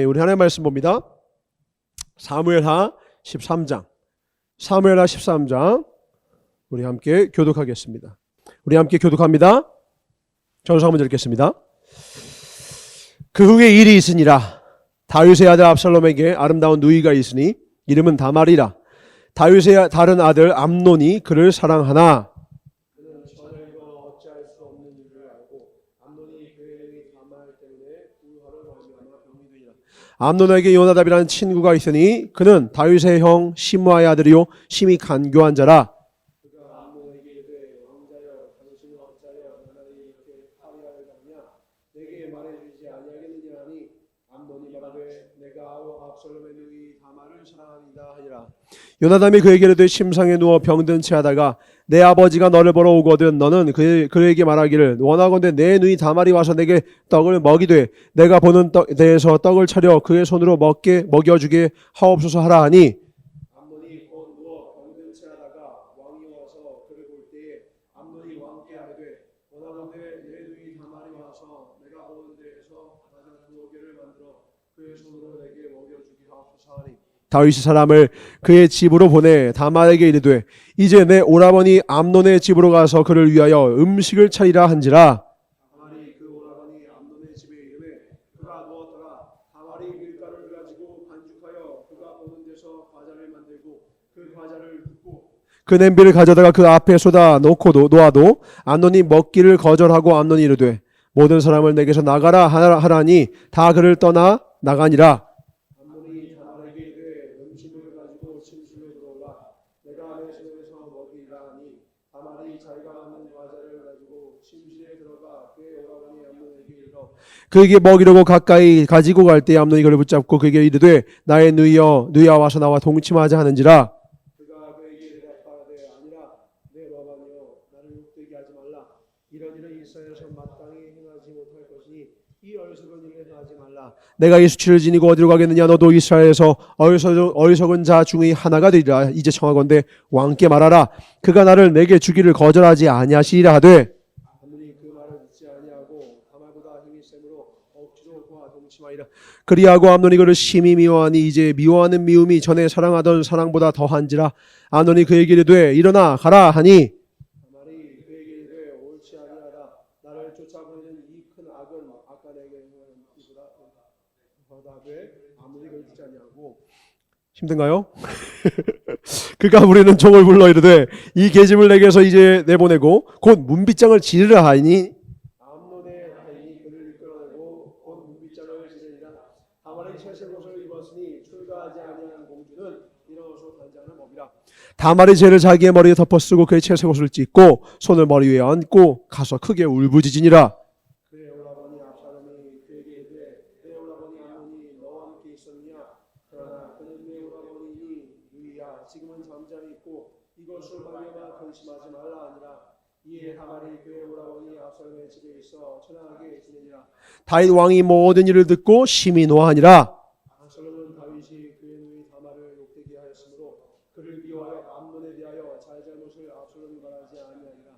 우리 하나님의 말씀 봅니다. 사무엘하 13장. 사무엘하 13장. 우리 함께 교독하겠습니다. 우리 함께 교독합니다. 전서 한번 읽겠습니다. 그 후에 일이 있으니라. 다윗의 아들 압살롬에게 아름다운 누이가 있으니 이름은 다말이라. 다윗의 다른 아들 암논이 그를 사랑하나 그는 전혀 이건 어찌할 수 없는 일을 알고 암논이 그의 이름이 다말 때문에 우화를 말미암아 병이 되니라. 암논에게 요나답이라는 친구가 있으니 그는 다윗의 형 시므아의 아들이요 심히 간교한 자라. 그가 암논에게 이르되 왕자여 당신은 어찌하여 나날이 이렇게 파리하여 가느냐 내게 말해주지 아니하겠느냐 하니 암논이 말하되 내가 압살롬의 누이 다말을 사랑합니다 하니라. 요나답이 그에게 이르되 침상에 누워 병든 채 하다가 내 아버지가 너를 보러 오거든 너는 그에게 말하기를 원하건대 내 누이 다말이 와서 내게 떡을 먹이되 내가 보는 데에서 떡을 차려 그의 손으로 먹여주게 하옵소서 하라 하니 암논이 곧 누워 병든 채 하다가 왕이 와서 그를 볼 때에 암논이 왕께 하되 원하건대 내 누이 다말이 와서 내가 보는 데에서 가장 두어개를 만들어 그의 손으로 내게 먹여주게 하옵소서 하니 다윗이 사람을 그의 집으로 보내 다말에게 이르되 이제 내 오라버니 암논의 집으로 가서 그를 위하여 음식을 차리라 한지라. 다말이 그 오라버니 암논의 집에 이르되 그가 누웠더라. 다말이 밀가루를 가지고 반죽하여 그가 보는 데서 과자를 만들고 그 과자를 붓고 그 냄비를 가져다가 그 앞에 쏟아 놓아도 암논이 먹기를 거절하고 암논이 이르되 모든 사람을 내게서 나가라 하라니 다 그를 떠나 나가니라. 그에게 먹이려고 가까이 가지고 갈 때 암논이 그를 붙잡고 그에게 이르되 나의 누이야 와서 나와 동침하자 하는지라. 그가 그에게 대답하되 아니라 내 라반이여 나를 욕되게 하지 말라. 이런 일은 이스라엘에서 마땅히 행하지 못할 것이니 이 어리석은 일을 행하지 말라. 내가 이 수치를 지니고 어디로 가겠느냐. 너도 이스라엘에서 어리석은 자 중의 하나가 되리라. 이제 청하건대 왕께 말하라. 그가 나를 내게 주기를 거절하지 아니하시리라 하되 그리하고 암논이 그를 심히 미워하니 이제 미워하는 미움이 전에 사랑하던 사랑보다 더한지라. 암논이 그에게 이르되 일어나 가라 하니 다말이 그에게 이르되 옳지 아니하다. 나를 쫓아보내는 이 큰 악은 아까 내게 행한 이보다 더하되 암논이 그를 듣지 아니하고. 힘든가요? 그가 우리는 종을 불러 이르되 이 계집을 내게서 이제 내보내고 곧 문빗장을 지르라 하니 다말이 죄를 자기의 머리에 덮어쓰고 그의 채색 옷을 찢고 손을 머리 위에 얹고 가서 크게 울부짖으니라. 그의 오라버니 압살롬이 그에게 이르되 내 오라버니 암논이 너와 함께 있었느냐. 그러나 그는 내 오라버니니 누이야. 지금은 잠잠히 있고 이것을 말미암아 근심하지 말라 하니라. 이에 다말이 그의 오라버니 압살롬의 집에 있어 천하게 지내니라. 다윗 왕이 모든 일을 듣고 심히 노하니라. 압살롬은 다윗이 그의 누이 다말을 욕되게 하였으므로 그를 미워하여 암논에 대하여 잘잘못을 압살롬이 말하지 아니하니라.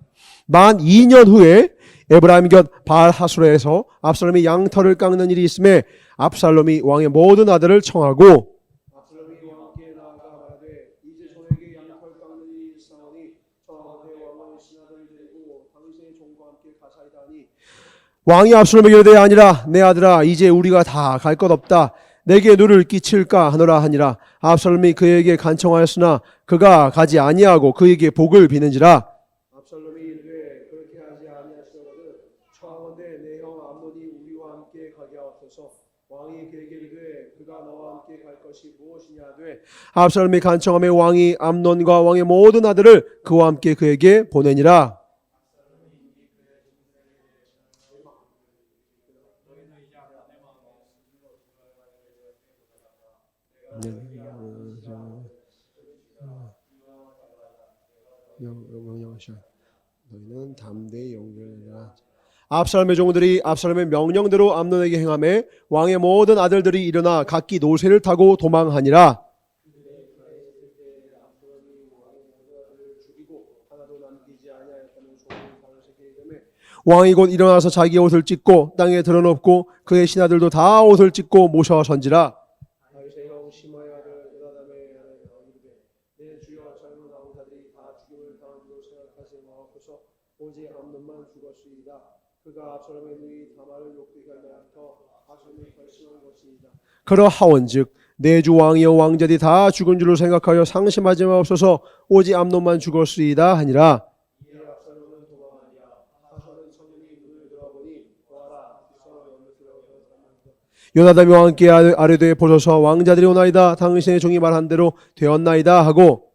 만 2년 후에 에브라임 곁 바알 하수레에서 압살롬이 양털을 깎는 일이 있음에 압살롬이 왕의 모든 아들을 청하고 압살롬이 왕께 나아가 말하되 이제 저에게 양털 깎는 일이 있사오니 청하건대 왕은 신하들을 데리고 당신의 종과 함께 가사이다 하니 왕이 압살롬에게 이르되 아니라 내 아들아 이제 우리가 다 갈 것 없다. 내게 누를 끼칠까 하노라 하니라. 압살롬이 그에게 간청하였으나 그가 가지 아니하고 그에게 복을 비는지라. 압살롬이 이르되 그렇게 하지 아니하시거든 청하건대 내 형 암논이 우리와 함께 가게 하옵소서. 왕이 그에게 이르되 그가 너와 함께 갈 것이 무엇이냐 하되 압살롬이 간청하며 왕이 암논과 왕의 모든 아들을 그와 함께 그에게 보내니라. 너희는 담대히 용결하라. 압살롬의 종들이 압살롬의 명령대로 암논에게 행하매 왕의 모든 아들들이 일어나 각기 노새를 타고 도망하니라. 왕이 곧 일어나서 자기의 옷을 찢고 땅에 드러놓고 그의 신하들도 다 옷을 찢고 모셔선지라. 오직 암논만 죽었으이다. 그가 압살롬의 누이 다말을 욕되게 하여 압살롬이 결심한 것이이다. 그러하온즉 내 주 왕이여 왕자들이 다 죽은 줄로 생각하여 상심하지 마옵소서. 오직 암논만 죽었으이다 하니라. 이에 압살롬은 도망하니라. 하선은 청년이 문을 들어보니 보아라 요나단이 왕께 아뢰되 보소서 왕자들이 오나이다. 당신의 종이 말한 대로 되었나이다 하고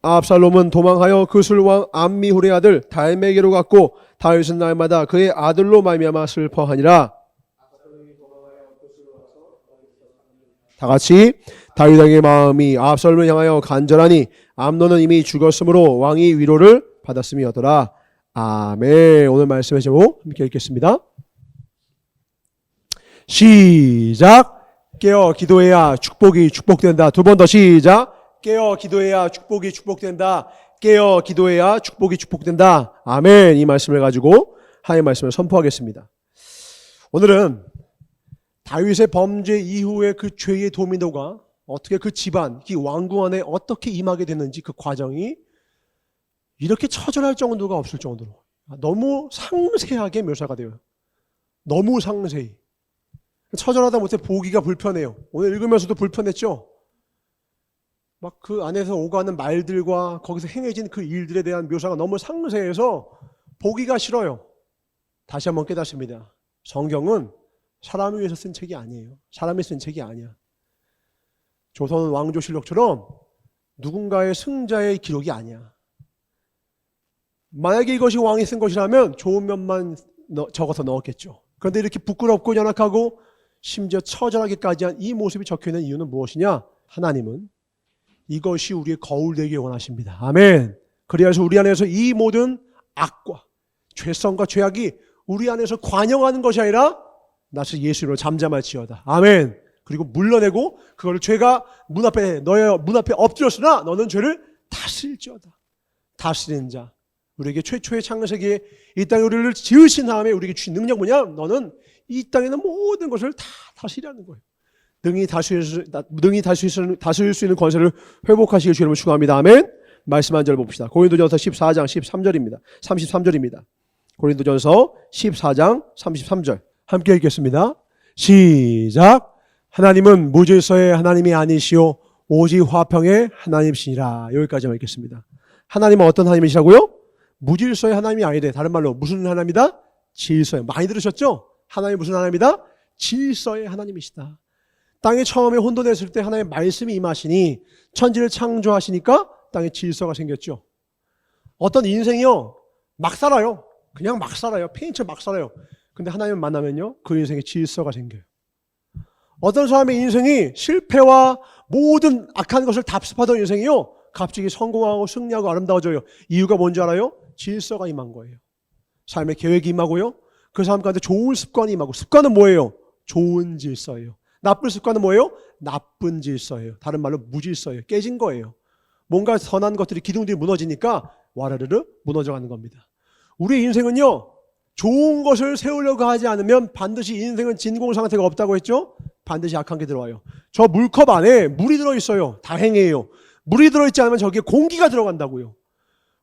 압살롬은 도망하여 그술왕 암미훌의 아들 달메게로 갔고 다윗은 날마다 그의 아들로 말미암아 슬퍼하니라. 다같이 다윗왕의 마음이 압살롬을 향하여 간절하니 암논은 이미 죽었으므로 왕이 위로를 받았음이었더라. 아멘. 오늘 말씀의 제목 함께 읽겠습니다. 시작. 깨어 기도해야 축복이 축복된다. 두 번 더 시작. 깨어 기도해야 축복이 축복된다. 깨어 기도해야 축복이 축복된다. 아멘. 이 말씀을 가지고 하나님의 말씀을 선포하겠습니다. 오늘은 다윗의 범죄 이후에 그 죄의 도미노가 어떻게 그 집안, 이 왕궁 안에 어떻게 임하게 됐는지 그 과정이 이렇게 처절할 정도가 없을 정도로 너무 상세하게 묘사가 돼요. 너무 상세히. 처절하다 못해 보기가 불편해요. 오늘 읽으면서도 불편했죠? 막 그 안에서 오가는 말들과 거기서 행해진 그 일들에 대한 묘사가 너무 상세해서 보기가 싫어요. 다시 한번 깨닫습니다. 성경은 사람을 위해서 쓴 책이 아니에요. 사람이 쓴 책이 아니야. 조선 왕조실록처럼 누군가의 승자의 기록이 아니야. 만약에 이것이 왕이 쓴 것이라면 좋은 면만 적어서 넣었겠죠. 그런데 이렇게 부끄럽고 연약하고 심지어 처절하게까지 한 이 모습이 적혀있는 이유는 무엇이냐? 하나님은 이것이 우리의 거울 되길 원하십니다. 아멘. 그래서 우리 안에서 이 모든 악과 죄성과 죄악이 우리 안에서 관영하는 것이 아니라 나서 예수로 잠잠할지어다. 아멘. 그리고 물러내고 그걸 죄가 너의 문 앞에 엎드렸으나 너는 죄를 다스릴지어다. 다스리는 자. 우리에게 최초의 창세기에 이 땅에 우리를 지으신 다음에 우리에게 주신 능력 뭐냐? 너는 이 땅에 있는 모든 것을 다 다스리라는 거예요. 능히 다스릴 수 있는 권세를 회복하시길 주님을 축원합니다. 아멘. 말씀 한 절 봅시다. 고린도전서 14장 13절입니다. 33절입니다. 고린도전서 14장 33절 함께 읽겠습니다. 시작. 하나님은 무질서의 하나님이 아니시오 오직 화평의 하나님이시니라. 여기까지만 읽겠습니다. 하나님은 어떤 하나님이시라고요? 무질서의 하나님이 아니래. 다른 말로 무슨 하나님이다? 질서의. 많이 들으셨죠? 하나님이 무슨 하나님이다? 질서의 하나님이시다. 땅에 처음에 혼돈했을 때 하나님의 말씀이 임하시니 천지를 창조하시니까 땅에 질서가 생겼죠. 어떤 인생이요 막 살아요. 그냥 막 살아요. 페인처럼 막 살아요. 근데 하나님을 만나면요 그 인생에 질서가 생겨요. 어떤 사람의 인생이 실패와 모든 악한 것을 답습하던 인생이요 갑자기 성공하고 승리하고 아름다워져요. 이유가 뭔지 알아요? 질서가 임한 거예요. 삶의 계획이 임하고요. 그 사람 가운데 좋은 습관이 임하고, 습관은 뭐예요? 좋은 질서예요. 나쁜 습관은 뭐예요? 나쁜 질서예요. 다른 말로 무질서예요. 깨진 거예요. 뭔가 선한 것들이 기둥들이 무너지니까 와르르르 무너져가는 겁니다. 우리 인생은요 좋은 것을 세우려고 하지 않으면 반드시 인생은 진공 상태가 없다고 했죠? 반드시 악한 게 들어와요. 저 물컵 안에 물이 들어있어요. 다행이에요. 물이 들어있지 않으면 저기에 공기가 들어간다고요.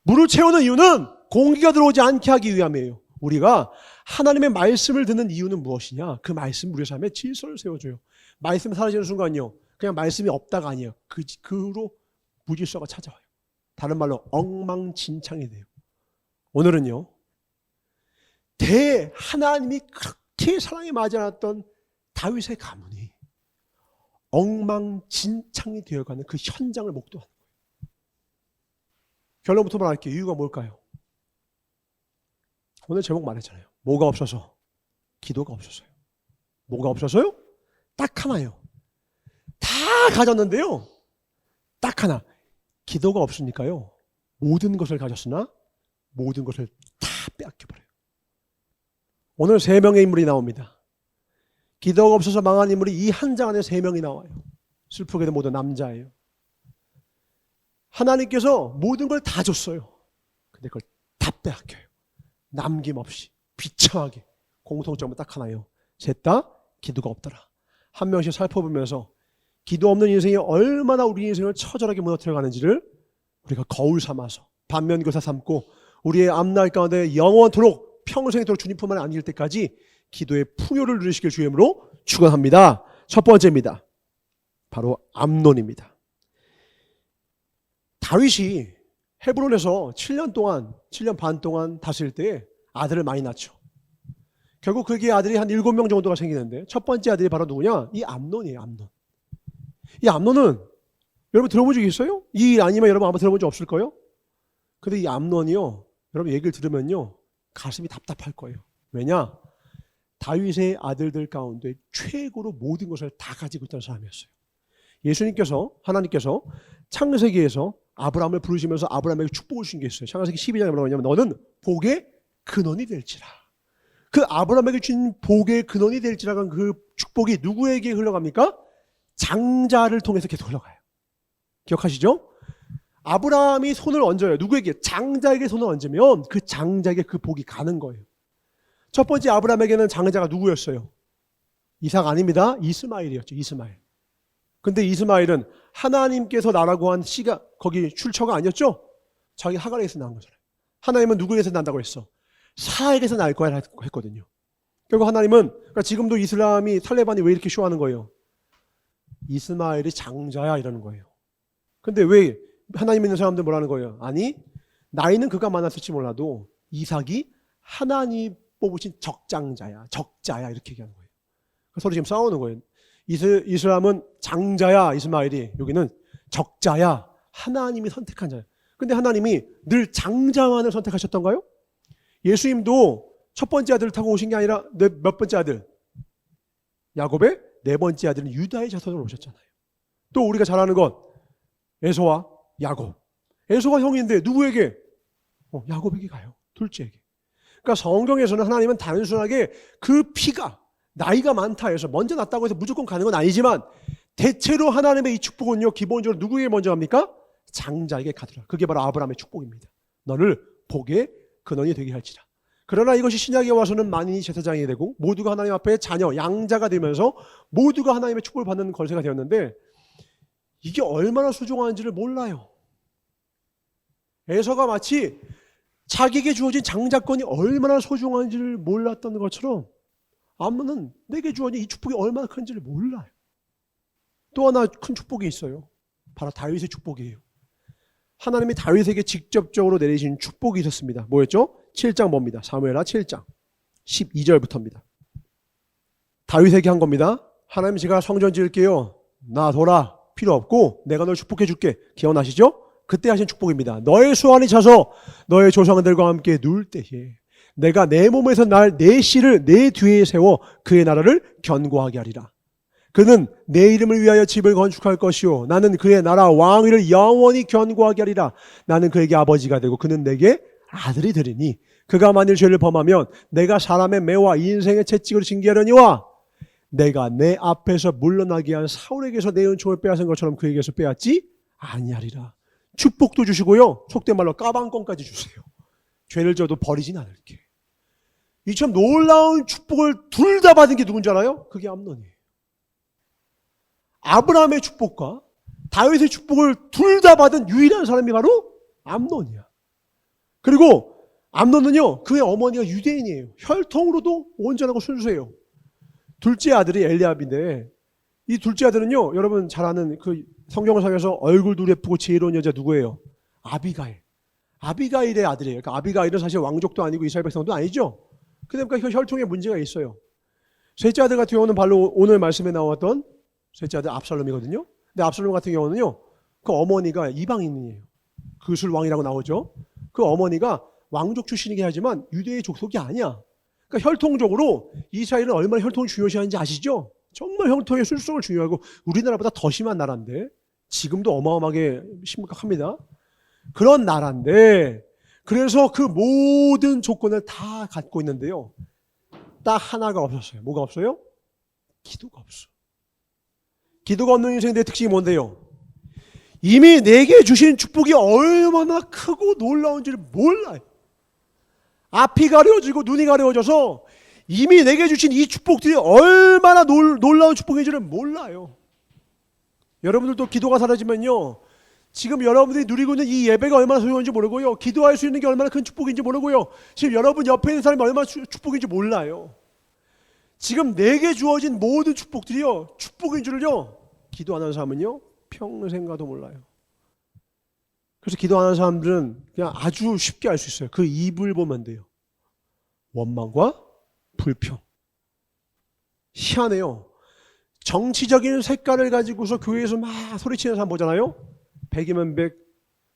물을 채우는 이유는 공기가 들어오지 않게 하기 위함이에요. 우리가 하나님의 말씀을 듣는 이유는 무엇이냐? 그 말씀 우리 삶에 질서를 세워줘요. 말씀이 사라지는 순간요 그냥 말씀이 없다가 아니에요. 그 후로 무질서가 찾아와요. 다른 말로 엉망진창이 돼요. 오늘은요 하나님이 그렇게 사랑에 맞지 않았던 다윗의 가문이 엉망진창이 되어가는 그 현장을 목도하는 거예요. 결론부터 말할게요. 이유가 뭘까요? 오늘 제목 말했잖아요. 뭐가 없어서? 기도가 없어서요. 뭐가 없어서요? 딱 하나요. 다 가졌는데요. 딱 하나. 기도가 없으니까요. 모든 것을 가졌으나 모든 것을 다 빼앗겨버려요. 오늘 3명의 인물이 나옵니다. 기도가 없어서 망한 인물이 이 한 장 안에 3명이 나와요. 슬프게도 모두 남자예요. 하나님께서 모든 걸 다 줬어요. 근데 그걸 다 빼앗겨요. 남김없이 비참하게. 공통점은 딱 하나예요. 셋 다 기도가 없더라. 한 명씩 살펴보면서 기도 없는 인생이 얼마나 우리 인생을 처절하게 무너뜨려 가는지를 우리가 거울 삼아서 반면교사 삼고 우리의 앞날 가운데 영원토록 평생토록 주님뿐만 아닐 때까지 기도의 풍요를 누리시길 주임으로 축원합니다. 첫 번째입니다. 바로 암논입니다. 다윗이 헤브론에서 7년 반 동안 다스릴 때 아들을 많이 낳죠. 결국 그게 아들이 한 7명 정도가 생기는데 첫 번째 아들이 바로 누구냐? 이 암논이에요. 암논. 이 암논은 여러분 들어본 적 있어요? 이 일 아니면 여러분 아마 들어본 적 없을 거예요? 근데 이 암논이요, 여러분 얘기를 들으면요 가슴이 답답할 거예요. 왜냐? 다윗의 아들들 가운데 최고로 모든 것을 다 가지고 있던 사람이었어요. 예수님께서, 하나님께서 창세기에서 아브라함을 부르시면서 아브라함에게 축복을 주신 게 있어요. 창세기 12장에 뭐라고 하냐면 너는 복의 근원이 될지라. 그 아브라함에게 준 복의 근원이 될지라는 그 축복이 누구에게 흘러갑니까? 장자를 통해서 계속 흘러가요. 기억하시죠? 아브라함이 손을 얹어요. 누구에게? 장자에게 손을 얹으면 그 장자에게 그 복이 가는 거예요. 첫 번째 아브라함에게는 장자가 누구였어요? 이삭 아닙니다. 이스마엘이었죠. 이스마엘. 근데 이스마엘은 하나님께서 나라고 한 씨가 거기 출처가 아니었죠? 자기 하갈에서 낳은 거잖아요. 하나님은 누구에서 난다고 했어? 사엘에서 날 거야 했거든요. 결국 하나님은, 그러니까 지금도 이슬람이 탈레반이 왜 이렇게 쇼하는 거예요? 이스마엘이 장자야 이러는 거예요. 근데 왜 하나님 믿는 사람들 뭐라는 거예요? 아니, 나이는 그가 많았을지 몰라도 이삭이 하나님 뽑으신 적장자야, 적자야 이렇게 얘기하는 거예요. 서로 지금 싸우는 거예요. 이슬람은 장자야 이스마엘이, 여기는 적자야 하나님이 선택한 자야. 근데 하나님이 늘 장자만을 선택하셨던가요? 예수님도 첫 번째 아들을 타고 오신 게 아니라 몇 번째 아들? 야곱의 네 번째 아들은 유다의 자손으로 오셨잖아요. 또 우리가 잘 아는 것 에서와 야곱. 에서가 형인데 누구에게? 야곱에게 가요. 둘째에게. 그러니까 성경에서는 하나님은 단순하게 그 피가 나이가 많다 해서 먼저 났다고 해서 무조건 가는 건 아니지만 대체로 하나님의 이 축복은요 기본적으로 누구에게 먼저 갑니까? 장자에게 가더라. 그게 바로 아브라함의 축복입니다. 너를 복의 근원이 되게 할지라. 그러나 이것이 신약에 와서는 만인이 제사장이 되고 모두가 하나님 앞에 자녀, 양자가 되면서 모두가 하나님의 축복을 받는 권세가 되었는데 이게 얼마나 소중한지를 몰라요. 에서가 마치 자기에게 주어진 장자권이 얼마나 소중한지를 몰랐던 것처럼 암논은 내게 주어진 이 축복이 얼마나 큰지를 몰라요. 또 하나 큰 축복이 있어요. 바로 다윗의 축복이에요. 하나님이 다윗에게 직접적으로 내리신 축복이 있었습니다. 뭐였죠? 7장 봅니다. 사무엘하 7장 12절부터입니다. 다윗에게 한 겁니다. 하나님 제가 성전 지을게요. 놔둬라. 필요 없고 내가 널 축복해 줄게. 기억나시죠? 그때 하신 축복입니다. 너의 수완이 차서 너의 조상들과 함께 누울 때에 내가 내 몸에서 날 내 씨를 내 뒤에 세워 그의 나라를 견고하게 하리라. 그는 내 이름을 위하여 집을 건축할 것이요 나는 그의 나라 왕위를 영원히 견고하게 하리라. 나는 그에게 아버지가 되고 그는 내게 아들이 되리니 그가 만일 죄를 범하면 내가 사람의 매와 인생의 채찍을 징계하려니와 내가 내 앞에서 물러나게 한 사울에게서 내 은총을 빼앗은 것처럼 그에게서 빼앗지 아니하리라. 축복도 주시고요. 속된 말로 까방권까지 주세요. 죄를 져도 버리진 않을게. 이처럼 놀라운 축복을 둘 다 받은 게 누군지 알아요? 그게 암논이에요. 아브라함의 축복과 다윗의 축복을 둘 다 받은 유일한 사람이 바로 암논이야. 그리고 암논은요, 그의 어머니가 유대인이에요. 혈통으로도 온전하고 순수해요. 둘째 아들이 엘리압인데 이 둘째 아들은요, 여러분 잘 아는 그 성경상에서 얼굴도 예쁘고 지혜로운 여자 누구예요? 아비가일. 아비가일의 아들이에요. 그러니까 아비가일은 사실 왕족도 아니고 이스라엘 백성도 아니죠. 그러니까 그 혈통에 문제가 있어요. 셋째 아들 같은 경우는 바로 오늘 말씀에 나왔던 셋째 아들 압살롬이거든요. 근데 압살롬 같은 경우는요, 그 어머니가 이방인이에요. 그술왕이라고 나오죠. 그 어머니가 왕족 출신이긴 하지만 유대의 족속이 아니야. 그러니까 혈통적으로 이스라엘은 얼마나 혈통을 중요시하는지 아시죠? 정말 혈통의 술수를 중요하고 우리나라보다 더 심한 나라인데 지금도 어마어마하게 심각합니다. 그런 나라인데 그래서 그 모든 조건을 다 갖고 있는데요. 딱 하나가 없었어요. 뭐가 없어요? 기도가 없어. 기도가 없는 인생의 특징이 뭔데요? 이미 내게 주신 축복이 얼마나 크고 놀라운지를 몰라요. 앞이 가려지고 눈이 가려져서 이미 내게 주신 이 축복들이 얼마나 놀라운 축복인지를 몰라요. 여러분들도 기도가 사라지면요, 지금 여러분들이 누리고 있는 이 예배가 얼마나 소중한지 모르고요, 기도할 수 있는 게 얼마나 큰 축복인지 모르고요, 지금 여러분 옆에 있는 사람이 얼마나 축복인지 몰라요. 지금 내게 주어진 모든 축복들이요, 축복인 줄을요, 기도 안 하는 사람은요 평생 가도 몰라요. 그래서 기도 안 하는 사람들은 그냥 아주 쉽게 알 수 있어요. 그 입을 보면 돼요. 원망과 불평. 희한해요. 정치적인 색깔을 가지고서 교회에서 막 소리치는 사람 보잖아요. 100이면 100.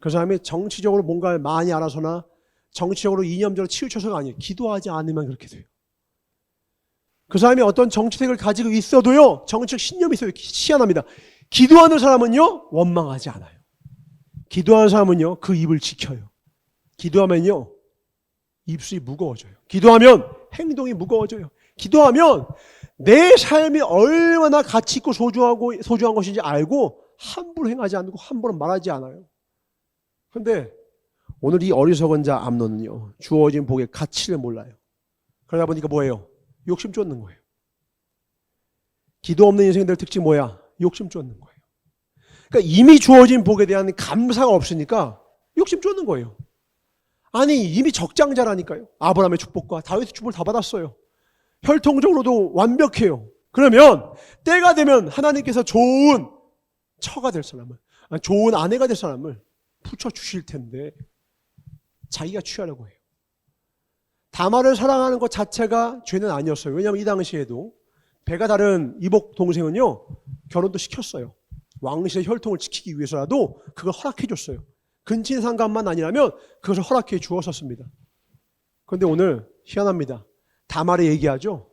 그 사람이 정치적으로 뭔가를 많이 알아서나 정치적으로 이념적으로 치우쳐서가 아니에요. 기도하지 않으면 그렇게 돼요. 그 사람이 어떤 정치색을 가지고 있어도요, 정치적 신념이 있어요. 희한합니다. 기도하는 사람은요 원망하지 않아요. 기도하는 사람은요 그 입을 지켜요. 기도하면요 입술이 무거워져요. 기도하면 행동이 무거워져요. 기도하면 내 삶이 얼마나 가치 있고 소중한 것인지 알고 함부로 행하지 않고 함부로 말하지 않아요. 그런데 오늘 이 어리석은 자 암논은요 주어진 복의 가치를 몰라요. 그러다 보니까 뭐예요? 욕심 쫓는 거예요. 기도 없는 인생들 특징 뭐야? 욕심 쫓는 거예요. 그러니까 이미 주어진 복에 대한 감사가 없으니까 욕심 쫓는 거예요. 아니 이미 적장자라니까요. 아브라함의 축복과 다윗의 축복을 다 받았어요. 혈통적으로도 완벽해요. 그러면 때가 되면 하나님께서 좋은 처가 될 사람을, 좋은 아내가 될 사람을 붙여주실 텐데 자기가 취하려고 해요. 다말을 사랑하는 것 자체가 죄는 아니었어요. 왜냐하면 이 당시에도 배가 다른 이복 동생은요 결혼도 시켰어요. 왕실의 혈통을 지키기 위해서라도 그걸 허락해 줬어요. 근친상간만 아니라면 그것을 허락해 주었었습니다. 그런데 오늘 희한합니다. 다말이 얘기하죠.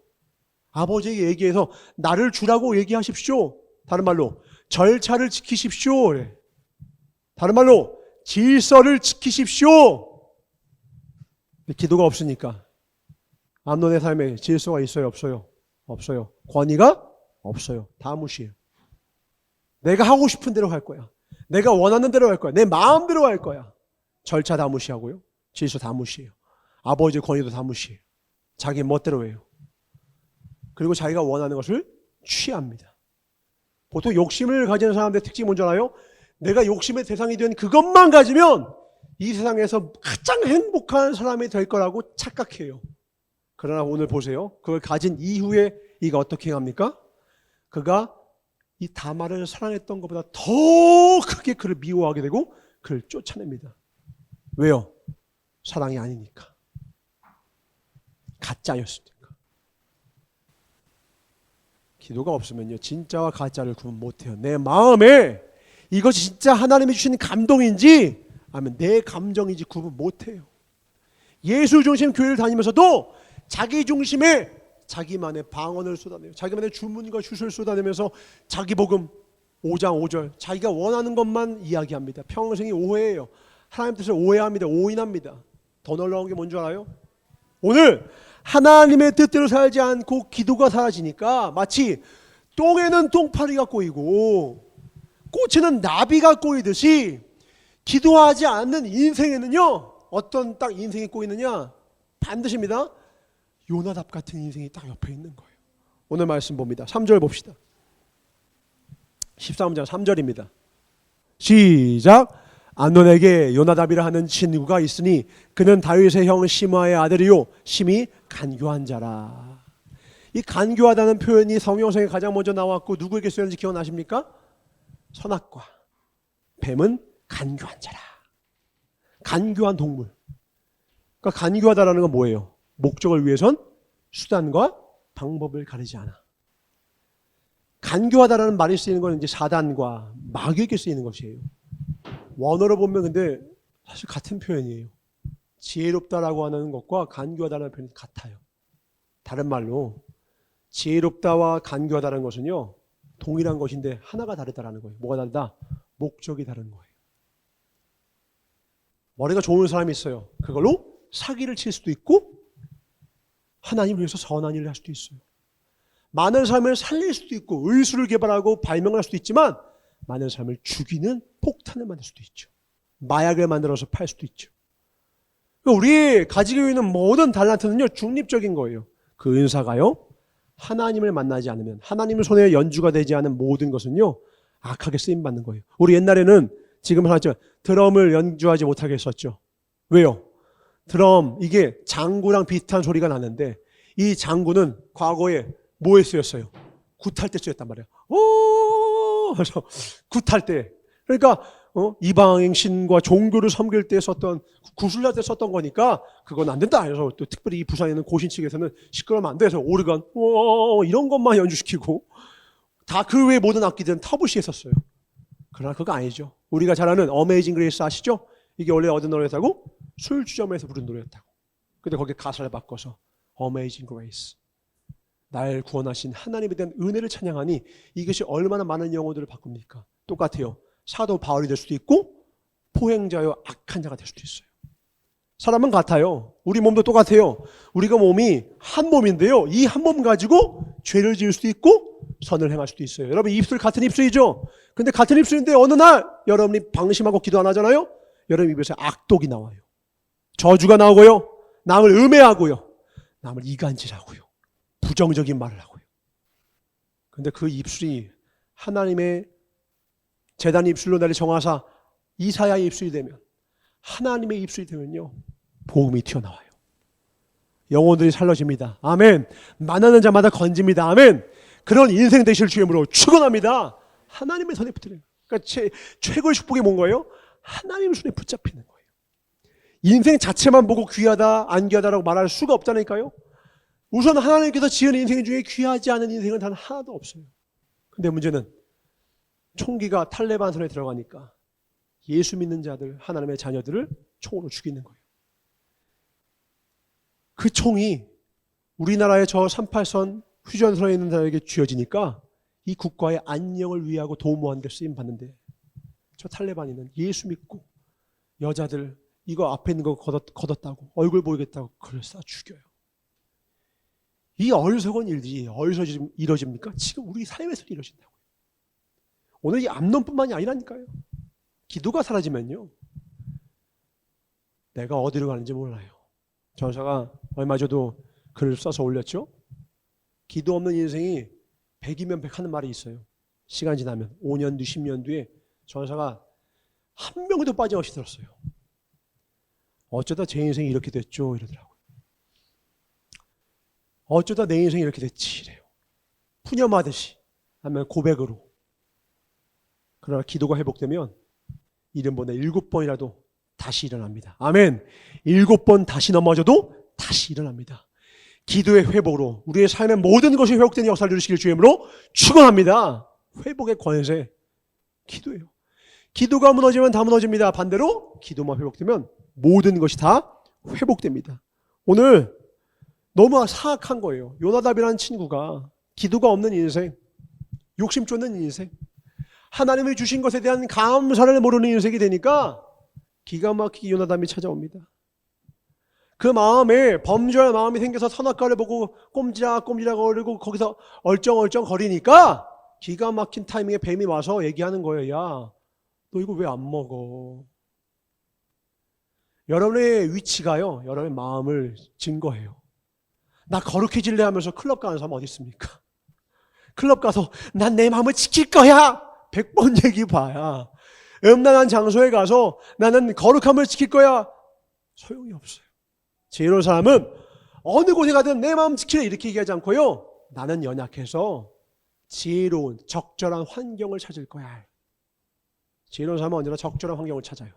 아버지에게 얘기해서 나를 주라고 얘기하십시오. 다른 말로 절차를 지키십시오. 그래. 다른 말로 질서를 지키십시오. 기도가 없으니까 암논의 삶에 질서가 있어요? 없어요? 없어요. 권위가 없어요. 다 무시해요. 내가 하고 싶은 대로 할 거야. 내가 원하는 대로 할 거야. 내 마음대로 할 거야. 절차 다 무시하고요. 질서 다 무시해요. 아버지의 권위도 다 무시해요. 자기 멋대로 해요. 그리고 자기가 원하는 것을 취합니다. 보통 욕심을 가지는 사람들의 특징이 뭔지 알아요? 내가 욕심의 대상이 된 그것만 가지면 이 세상에서 가장 행복한 사람이 될 거라고 착각해요. 그러나 오늘 보세요. 그걸 가진 이후에 이가 어떻게 합니까? 그가 이 다말을 사랑했던 것보다 더 크게 그를 미워하게 되고 그를 쫓아냅니다. 왜요? 사랑이 아니니까. 가짜였으니까. 기도가 없으면요 진짜와 가짜를 구분 못해요. 내 마음에 이것이 진짜 하나님이 주신 감동인지 아니면 내 감정인지 구분 못해요. 예수 중심 교회를 다니면서도 자기 중심에 자기만의 방언을 쏟아내요. 자기만의 주문과 슛을 쏟아내면서 자기 복음 5장 5절 자기가 원하는 것만 이야기합니다. 평생이 오해예요. 하나님 뜻을 오해합니다. 오인합니다. 더 놀라운 게 뭔지 알아요? 오늘 하나님의 뜻대로 살지 않고 기도가 사라지니까 마치 똥에는 똥파리가 꼬이고 꽃에는 나비가 꼬이듯이 기도하지 않는 인생에는요 어떤 딱 인생이 꼬이느냐? 반드시입니다. 요나답 같은 인생이 딱 옆에 있는 거예요. 오늘 말씀 봅니다. 3절 봅시다. 13장 3절입니다. 시작. 암논에게 요나답이라 하는 친구가 있으니 그는 다윗의 형 시므아의 아들이요 심히 간교한 자라. 이 간교하다는 표현이 성경성에 가장 먼저 나왔고 누구에게 쓰였는지 기억나십니까? 선악과 뱀은 간교한 자라. 간교한 동물. 그러니까 간교하다라는 건 뭐예요? 목적을 위해선 수단과 방법을 가리지 않아. 간교하다라는 말이 쓰이는 건 이제 사단과 마귀에게 쓰이는 것이에요. 원어로 보면 근데 사실 같은 표현이에요. 지혜롭다라고 하는 것과 간교하다라는 표현이 같아요. 다른 말로 지혜롭다와 간교하다라는 것은요 동일한 것인데 하나가 다르다라는 거예요. 뭐가 다르다? 목적이 다른 거예요. 머리가 좋은 사람이 있어요. 그걸로 사기를 칠 수도 있고 하나님을 위해서 선한 일을 할 수도 있어요. 많은 사람을 살릴 수도 있고 의술을 개발하고 발명할 수도 있지만 많은 사람을 죽이는 폭탄을 만들 수도 있죠. 마약을 만들어서 팔 수도 있죠. 우리 가지고 있는 모든 달란트는요, 중립적인 거예요. 그 은사가요, 하나님을 만나지 않으면, 하나님의 손에 연주가 되지 않은 모든 것은요, 악하게 쓰임받는 거예요. 우리 옛날에는, 지금은 하지만 드럼을 연주하지 못하게 했었죠. 왜요? 드럼, 이게 장구랑 비슷한 소리가 나는데, 이 장구는 과거에 뭐에 쓰였어요? 굿할 때 쓰였단 말이에요. 오! 그래서 굿할 때. 그러니까, 이방인 신과 종교를 섬길 때 썼던, 구슬할 때 썼던 거니까, 그건 안 된다. 그래서 또 특별히 이 부산에 있는 고신 측에서는 시끄러우면 안 돼서 오르간, 이런 것만 연주시키고, 다 그 외의 모든 악기들은 터부시 했었어요. 그러나 그거 아니죠. 우리가 잘 아는 어메이징 그레이스 아시죠? 이게 원래 어떤 노래였다고? 술주점에서 부른 노래였다고. 근데 거기에 가사를 바꿔서 어메이징 그레이스, 날 구원하신 하나님에 대한 은혜를 찬양하니 이것이 얼마나 많은 영혼들을 바꿉니까? 똑같아요. 사도 바울이 될 수도 있고 포행자요 악한 자가 될 수도 있어요. 사람은 같아요. 우리 몸도 똑같아요. 우리가 몸이 한 몸인데요, 이 한 몸 가지고 죄를 지을 수도 있고 선을 행할 수도 있어요. 여러분, 입술 같은 입술이죠. 근데 같은 입술인데 어느 날 여러분이 방심하고 기도 안 하잖아요. 여러분 입에서 악독이 나와요. 저주가 나오고요, 남을 음해하고요, 남을 이간질하고요, 부정적인 말을 하고요. 근데 그 입술이 하나님의 제단 입술로 나를 정하사 이사야의 입술이 되면, 하나님의 입술이 되면요, 복음이 튀어나와요. 영혼들이 살려집니다. 아멘. 만나는 자마다 건집니다. 아멘. 그런 인생 되실 주님으로 축원합니다. 하나님의 손에 붙들어요. 그러니까 최고의 축복이 뭔 거예요? 하나님의 손에 붙잡히는 거예요. 인생 자체만 보고 귀하다 안 귀하다라고 말할 수가 없다니까요. 우선 하나님께서 지은 인생 중에 귀하지 않은 인생은 단 하나도 없어요. 근데 문제는 총기가 탈레반 손에 들어가니까 예수 믿는 자들, 하나님의 자녀들을 총으로 죽이는 거예요. 그 총이 우리나라의 저 38선 휴전선에 있는 자에게 쥐어지니까 이 국가의 안녕을 위하고 도모하는 데 쓰임받는데, 저 탈레반이는 예수 믿고 여자들 이거 앞에 있는 거 걷었다고, 얼굴 보이겠다고 그걸 쏴 죽여요. 이 어리석은 일들이 어디서 이루어집니까? 지금 우리 삶에서 이루어진다고요. 오늘 이 암론뿐만이 아니라니까요. 기도가 사라지면요, 내가 어디로 가는지 몰라요. 전사가 얼마 전에도 글을 써서 올렸죠. 기도 없는 인생이 100이면 100 하는 말이 있어요. 시간 지나면 5년 뒤 10년 뒤에 전사가 한 명도 빠짐없이 들었어요. 어쩌다 제 인생이 이렇게 됐죠, 이러더라고요. 어쩌다 내 인생이 이렇게 됐지, 이래요. 푸념하듯이 하면 고백으로. 그러나 기도가 회복되면 7번에 7번이라도 다시 일어납니다. 아멘. 7번 다시 넘어져도 다시 일어납니다. 기도의 회복으로 우리의 삶의 모든 것이 회복되는 역사를 누리시길 주님으로 축원합니다. 회복의 권세, 기도예요. 기도가 무너지면 다 무너집니다. 반대로 기도만 회복되면 모든 것이 다 회복됩니다. 오늘 너무 사악한 거예요. 요나답이라는 친구가 기도가 없는 인생, 욕심 쫓는 인생, 하나님이 주신 것에 대한 감사를 모르는 인생이 되니까 기가 막히게 요나답이 찾아옵니다. 그 마음에 범죄할 마음이 생겨서 선악과를 보고 꼼지락꼼지락 거리고 거기서 얼쩡얼쩡 거리니까 기가 막힌 타이밍에 뱀이 와서 얘기하는 거예요. 야, 너 이거 왜 안 먹어? 여러분의 위치가요, 여러분의 마음을 증거해요. 나 거룩해질래 하면서 클럽 가는 사람 어디 있습니까? 클럽 가서 난 내 마음을 지킬 거야 100번 얘기 봐야, 음란한 장소에 가서 나는 거룩함을 지킬 거야, 소용이 없어요. 지혜로운 사람은 어느 곳에 가든 내 마음 지키래 이렇게 얘기하지 않고요, 나는 연약해서 지혜로운 적절한 환경을 찾을 거야. 지혜로운 사람은 언제나 적절한 환경을 찾아요.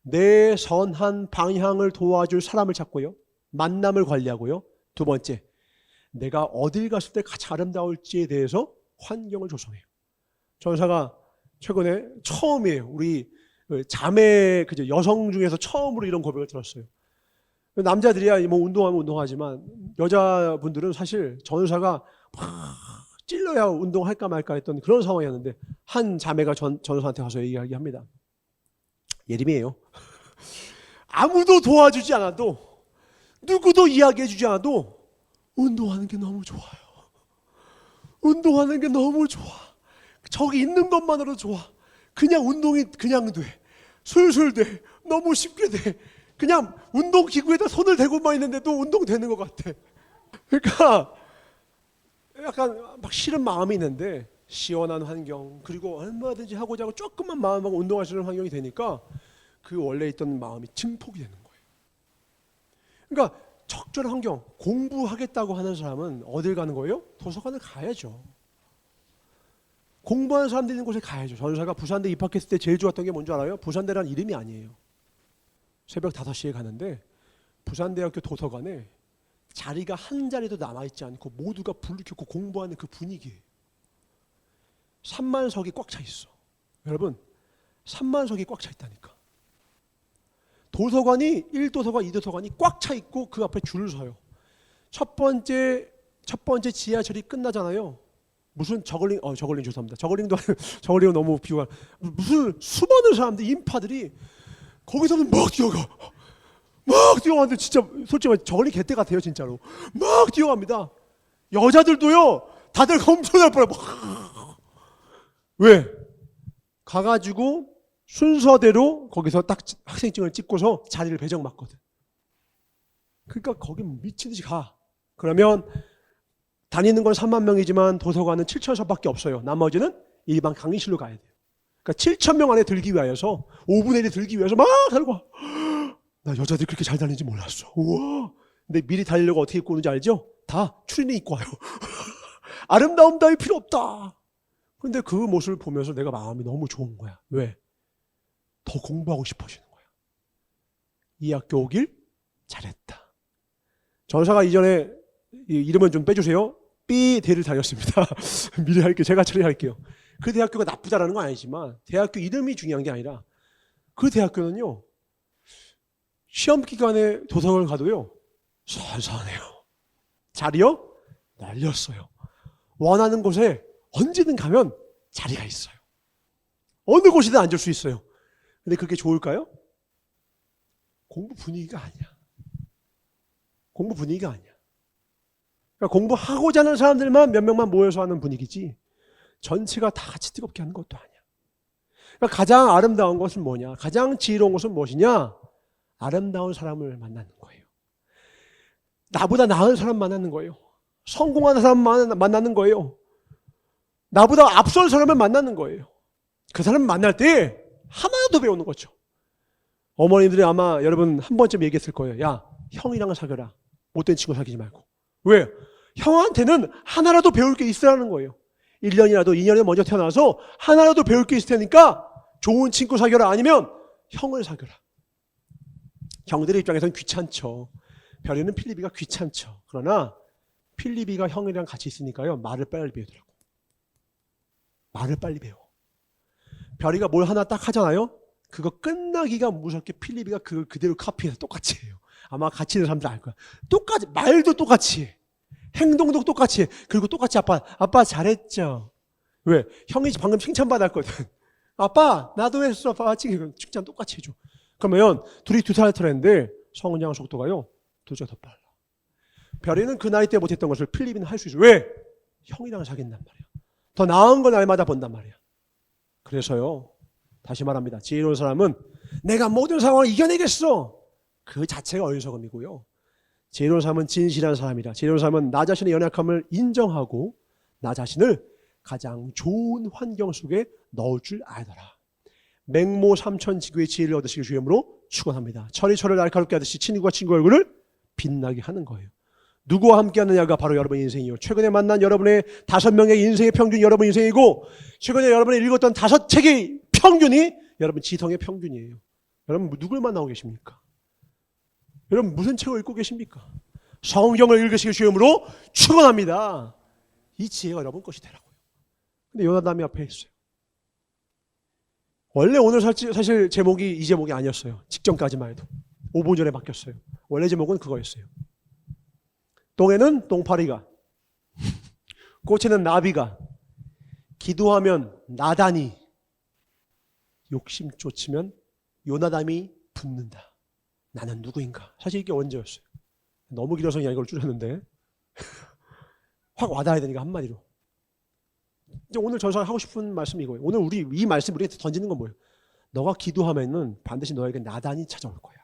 내 선한 방향을 도와줄 사람을 찾고요, 만남을 관리하고요, 두 번째, 내가 어딜 갔을 때 가장 아름다울지에 대해서 환경을 조성해요. 전사가 최근에 처음이에요. 우리 자매 여성 중에서 처음으로 이런 고백을 들었어요. 남자들이야 뭐 운동하면 운동하지만 여자분들은 사실 전사가 막 찔러야 운동할까 말까 했던 그런 상황이었는데, 한 자매가 전사한테 가서 얘기합니다. 예림이에요. 아무도 도와주지 않아도, 누구도 이야기해 주지 않아도 운동하는 게 너무 좋아요. 운동하는 게 너무 좋아. 저기 있는 것만으로 좋아. 그냥 운동이 그냥 돼. 술술 돼. 너무 쉽게 돼. 그냥 운동기구에다 손을 대고만 있는데도 운동되는 것 같아. 그러니까 약간 막 싫은 마음이 있는데 시원한 환경, 그리고 얼마든지 하고자 하고 조금만 마음하고 운동할 수 있는 환경이 되니까 그 원래 있던 마음이 증폭이 되는 거예요. 그러니까 적절한 환경, 공부하겠다고 하는 사람은 어딜 가는 거예요? 도서관을 가야죠. 공부하는 사람들이 있는 곳에 가야죠. 전사가 부산대 입학했을 때 제일 좋았던 게 뭔지 알아요? 부산대라는 이름이 아니에요. 새벽 5시에 가는데 부산대학교 도서관에 자리가 한 자리도 남아있지 않고 모두가 불을 켜고 공부하는 그 분위기예요. 3만석이 꽉 차 있어. 여러분, 3만석이 꽉 차 있다니까. 도서관이 1도서관, 2도서관이 꽉 차 있고 그 앞에 줄을 서요. 첫 번째 지하철이 끝나잖아요. 무슨 저글링 죄송합니다. 저글링은 너무 비유가, 무슨 수많은 사람들, 인파들이 거기서는 막 뛰어가는데 진짜 솔직히 말해 저글링 개떼 같아요. 진짜로 막 뛰어갑니다. 여자들도요, 다들 엄청날 뻔해. 왜? 가가지고 순서대로 거기서 딱 학생증을 찍고서 자리를 배정받거든. 그러니까 거기 미친 듯이 가. 그러면 다니는 건 3만 명이지만 도서관은 7,000석밖에 없어요. 나머지는 일반 강의실로 가야 돼요. 그러니까 7,000명 안에 들기 위하여서 5분의 1에 들기 위해서 막 달고. 나 여자들이 그렇게 잘 다니는지 몰랐어. 우와. 근데 미리 달리려고 어떻게 입고 오는지 알죠? 다 추리닝 입고 와요. 아름다움 따위 필요 없다. 근데 그 모습을 보면서 내가 마음이 너무 좋은 거야. 왜? 더 공부하고 싶어지는 거야. 이 학교 오길 잘했다. 전사가 이전에 이름은 좀 빼주세요. B대를 다녔습니다. 미리 할게요. 제가 처리할게요. 그 대학교가 나쁘다라는 건 아니지만 대학교 이름이 중요한 게 아니라 그 대학교는요, 시험 기간에 도서관을 가도요 선선해요. 자리요? 날렸어요. 원하는 곳에 언제든 가면 자리가 있어요. 어느 곳이든 앉을 수 있어요. 근데 그게 좋을까요? 공부 분위기가 아니야. 공부 분위기가 아니야. 그러니까 공부하고자 하는 사람들만 몇 명만 모여서 하는 분위기지 전체가 다 같이 뜨겁게 하는 것도 아니야. 그러니까 가장 아름다운 것은 뭐냐? 가장 지혜로운 것은 무엇이냐? 아름다운 사람을 만나는 거예요. 나보다 나은 사람 만나는 거예요. 성공하는 사람 만나는 거예요. 나보다 앞선 사람을 만나는 거예요. 그 사람 만날 때 하나도 배우는 거죠. 어머님들이 아마 여러분 한 번쯤 얘기했을 거예요. 야, 형이랑 사귀어라. 못된 친구 사귀지 말고. 왜? 형한테는 하나라도 배울 게 있으라는 거예요. 1년이라도 2년에 먼저 태어나서 하나라도 배울 게 있을 테니까 좋은 친구 사귀어라. 아니면 형을 사귀어라. 형들의 입장에서는 귀찮죠. 별이는 필리비가 귀찮죠. 그러나 필리비가 형이랑 같이 있으니까요, 말을 빨리 배우더라고. 말을 빨리 배워. 별이가 뭘 하나 딱 하잖아요. 그거 끝나기가 무섭게 필리비가 그걸 그대로 카피해서 똑같이 해요. 아마 같이 있는 사람들 알 거야. 똑같이, 말도 똑같이 해. 행동도 똑같이 해. 그리고 똑같이 아빠 잘했죠. 왜? 형이 방금 칭찬받았거든. 아빠 나도 했어. 아빠 칭찬 똑같이 해줘. 그러면 둘이 2살 차이인데 성장 속도가요 도저히 더 빨라. 별이는 그 나이 때 못했던 것을 필리비는 할 수 있어. 왜? 형이랑 사귄단 말이야. 더 나은 걸 날마다 본단 말이야. 그래서요, 다시 말합니다. 지혜로운 사람은 내가 모든 상황을 이겨내겠어. 그 자체가 어리석음이고요. 지혜로운 사람은 진실한 사람이라. 지혜로운 사람은 나 자신의 연약함을 인정하고 나 자신을 가장 좋은 환경 속에 넣을 줄 알더라. 맹모 삼천지교의 지혜를 얻으시길 주님으로 축원합니다. 철이 철을 날카롭게 하듯이 친구가 친구 얼굴을 빛나게 하는 거예요. 누구와 함께 하느냐가 바로 여러분의 인생이요. 최근에 만난 여러분의 5명의 인생의 평균이 여러분 인생이고, 최근에 여러분이 읽었던 5책의 평균이 여러분 지성의 평균이에요. 여러분 누굴 만나고 계십니까? 여러분 무슨 책을 읽고 계십니까? 성경을 읽으시길 주님으로 축원합니다. 이 지혜가 여러분 것이 되라고요. 근데 요나단이 앞에 있어요. 원래 오늘 사실 제목이 이 제목이 아니었어요. 직전까지만 해도 5분 전에 바뀌었어요. 원래 제목은 그거였어요. 똥에는 똥파리가, 꽃에는 나비가, 기도하면 나단이, 욕심 쫓으면 요나단이 붙는다. 나는 누구인가? 사실 이게 원제였어요. 너무 길어서 그냥 이걸 줄였는데 확 와닿아야 되니까 한마디로. 이제 오늘 저서 하고 싶은 말씀이 이거예요. 오늘 우리 이 말씀 우리한테 던지는 건 뭐예요? 너가 기도하면은 반드시 너에게 나단이 찾아올 거야.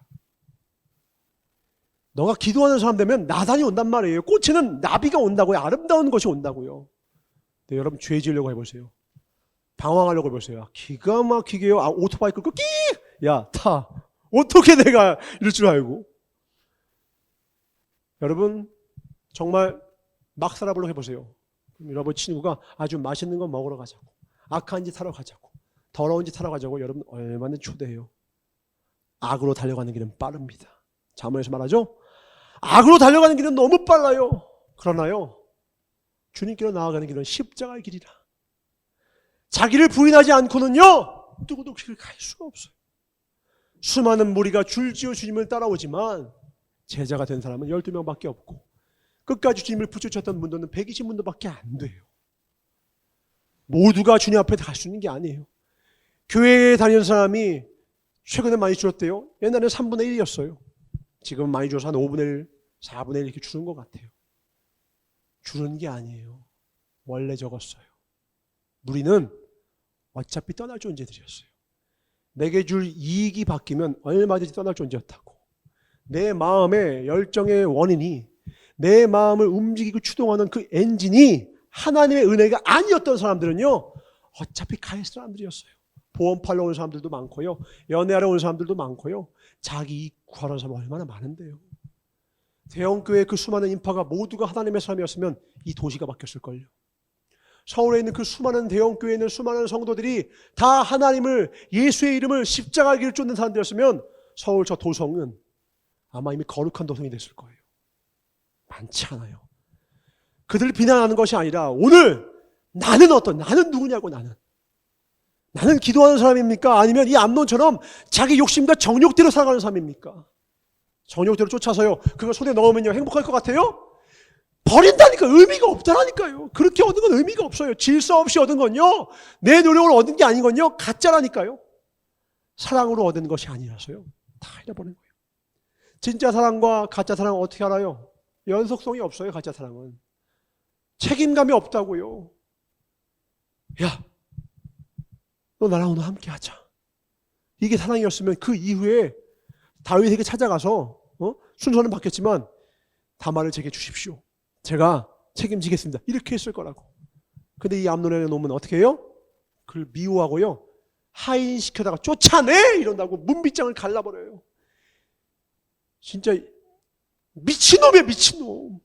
너가 기도하는 사람 되면 나단이 온단 말이에요. 꽃에는 나비가 온다고요. 아름다운 것이 온다고요. 네, 여러분 죄 지으려고 해보세요. 방황하려고 해보세요. 기가 막히게요. 오토바이 끌고 끼! 야, 타. 어떻게 내가 이럴 줄 알고. 여러분 정말 막 살아보려고 해보세요. 여러분 친구가 아주 맛있는 거 먹으러 가자고, 악한 짓 하러 가자고, 더러운 짓 하러 가자고, 여러분 얼마나 초대해요. 악으로 달려가는 길은 빠릅니다. 자문에서 말하죠. 악으로 달려가는 길은 너무 빨라요. 그러나요 주님께로 나아가는 길은 십자가의 길이라. 자기를 부인하지 않고는요 누구도 그 길을 갈 수가 없어요. 수많은 무리가 줄지어 주님을 따라오지만 제자가 된 사람은 12명밖에 없고 끝까지 주님을 붙여쳤던 분들은 120분들밖에 안 돼요. 모두가 주님 앞에 갈 수 있는 게 아니에요. 교회에 다니는 사람이 최근에 많이 줄었대요. 옛날에는 3분의 1이었어요. 지금 많이 줄어서 한 5분의 1, 4분의 1 이렇게 줄은 것 같아요. 줄은 게 아니에요. 원래 적었어요. 우리는 어차피 떠날 존재들이었어요. 내게 줄 이익이 바뀌면 얼마든지 떠날 존재였다고. 내 마음의 열정의 원인이, 내 마음을 움직이고 추동하는 그 엔진이 하나님의 은혜가 아니었던 사람들은요 어차피 갈 사람들이었어요. 보험 팔러 온 사람들도 많고요, 연애하러 온 사람들도 많고요, 자기 이익 구하러 온 사람 얼마나 많은데요. 대형교회 그 수많은 인파가 모두가 하나님의 사람이었으면 이 도시가 바뀌었을걸요. 서울에 있는 그 수많은 대형교회에 있는 수많은 성도들이 다 하나님을, 예수의 이름을, 십자가의 길을 쫓는 사람들이었으면 서울 저 도성은 아마 이미 거룩한 도성이 됐을 거예요. 많지 않아요. 그들을 비난하는 것이 아니라 오늘 나는 누구냐고. 나는 기도하는 사람입니까? 아니면 이 암논처럼 자기 욕심과 정욕대로 살아가는 사람입니까? 정욕대로 쫓아서요 그걸 손에 넣으면요 행복할 것 같아요? 버린다니까. 의미가 없다라니까요. 그렇게 얻은 건 의미가 없어요. 질서 없이 얻은 건요 내 노력으로 얻은 게 아닌 건요 가짜라니까요. 사랑으로 얻은 것이 아니라서요 다 잃어버린 거예요. 진짜 사랑과 가짜 사랑은 어떻게 알아요? 연속성이 없어요. 가짜 사랑은 책임감이 없다고요. 야, 너 나랑 오늘 함께 하자. 이게 사랑이었으면 그 이후에 다윗에게 찾아가서 순서는 바뀌었지만 다말을 제게 주십시오. 제가 책임지겠습니다. 이렇게 했을 거라고. 근데 이 암논의 놈은 어떻게 해요? 그를 미워하고요 하인시켜다가 쫓아내! 이런다고 문빗장을 갈라버려요. 진짜 미친놈이야, 미친놈.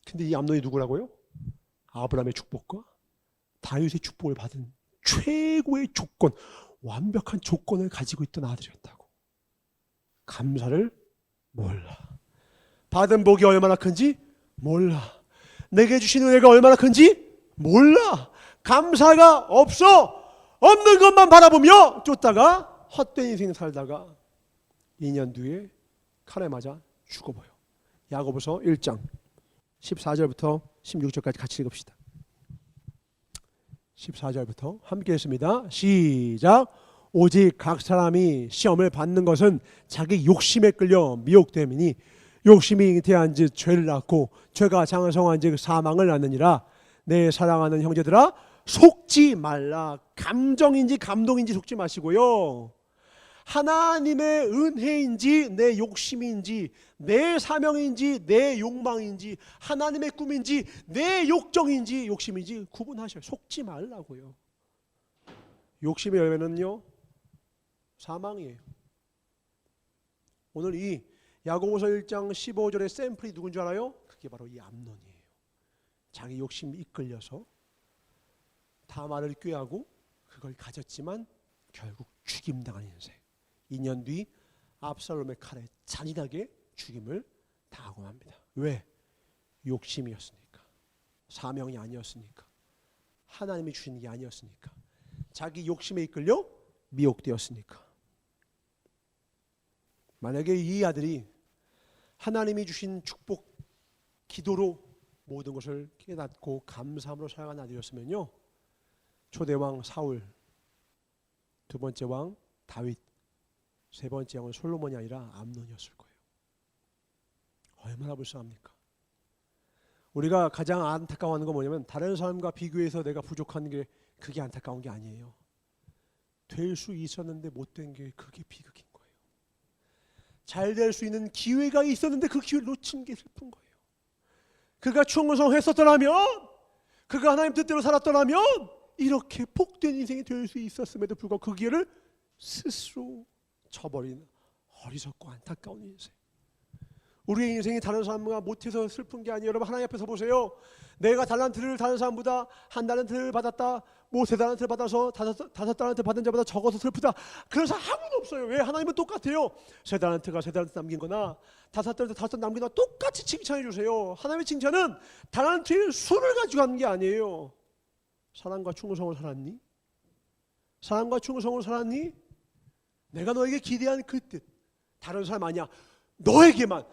근데 이 암논이 누구라고요? 아브라함의 축복과 다윗의 축복을 받은 최고의 조건, 완벽한 조건을 가지고 있던 아들이었다고. 감사를 몰라. 받은 복이 얼마나 큰지 몰라. 내게 주신 은혜가 얼마나 큰지 몰라. 감사가 없어. 없는 것만 바라보며 쫓다가 헛된 인생 살다가 2년 뒤에 칼에 맞아 죽어버려. 야고보서 1장 14절부터 16절까지 같이 읽읍시다. 14절부터 함께 했습니다. 시작. 오직 각 사람이 시험을 받는 것은 자기 욕심에 끌려 미혹됨이니 욕심이 잉태한 즉 죄를 낳고 죄가 장성한 즉 사망을 낳느니라. 내 사랑하는 형제들아 속지 말라. 감정인지 감동인지 속지 마시고요. 하나님의 은혜인지 내 욕심인지 내 사명인지 내 욕망인지 하나님의 꿈인지 내 욕정인지 욕심인지 구분하셔요. 속지 말라고요. 욕심의 열매는요 사망이에요. 오늘 이 야고보서 1장 15절의 샘플이 누군 줄 알아요? 그게 바로 이 암논이에요. 자기 욕심이 이끌려서 다말을 꾀하고 그걸 가졌지만 결국 죽임당한 인생. 2년 뒤 압살롬의 칼에 잔인하게 죽임을 당하고 합니다. 왜? 욕심이었으니까. 사명이 아니었으니까. 하나님이 주신 게 아니었으니까. 자기 욕심에 이끌려 미혹되었으니까. 만약에 이 아들이 하나님이 주신 축복, 기도로 모든 것을 깨닫고 감사함으로 살아간 아들이었으면요 초대왕 사울, 두 번째 왕 다윗, 세 번째 왕은 솔로몬이 아니라 암논이었을 거예요. 얼마나 불쌍합니까? 우리가 가장 안타까워하는 건 뭐냐면 다른 사람과 비교해서 내가 부족한 게 그게 안타까운 게 아니에요. 될 수 있었는데 못 된 게 그게 비극인 거예요. 잘 될 수 있는 기회가 있었는데 그 기회를 놓친 게 슬픈 거예요. 그가 충성했었더라면, 그가 하나님 뜻대로 살았더라면 이렇게 복된 인생이 될 수 있었음에도 불구하고 그 기회를 스스로 쳐버린 어리석고 안타까운 인생. 우리의 인생이 다른 사람과 못해서 슬픈 게 아니에요. 여러분, 하나님 앞에서 보세요. 내가 달란트를 다른 사람보다 한 달란트를 받았다, 뭐 세 달란트를 받아서 다섯 달란트 받은 자보다 적어서 슬프다, 그런 사람 아무도 없어요. 왜? 하나님은 똑같아요. 세 달란트가 세 달란트 남긴 거나 다섯 달란트 다섯 달란트 남긴 거나 똑같이 칭찬해 주세요. 하나님의 칭찬은 달란트의 수를 가지고 하는 게 아니에요. 사랑과 충성을 살았니? 사랑과 충성을 살았니? 내가 너에게 기대한 그 뜻, 다른 사람 아니야, 너에게만,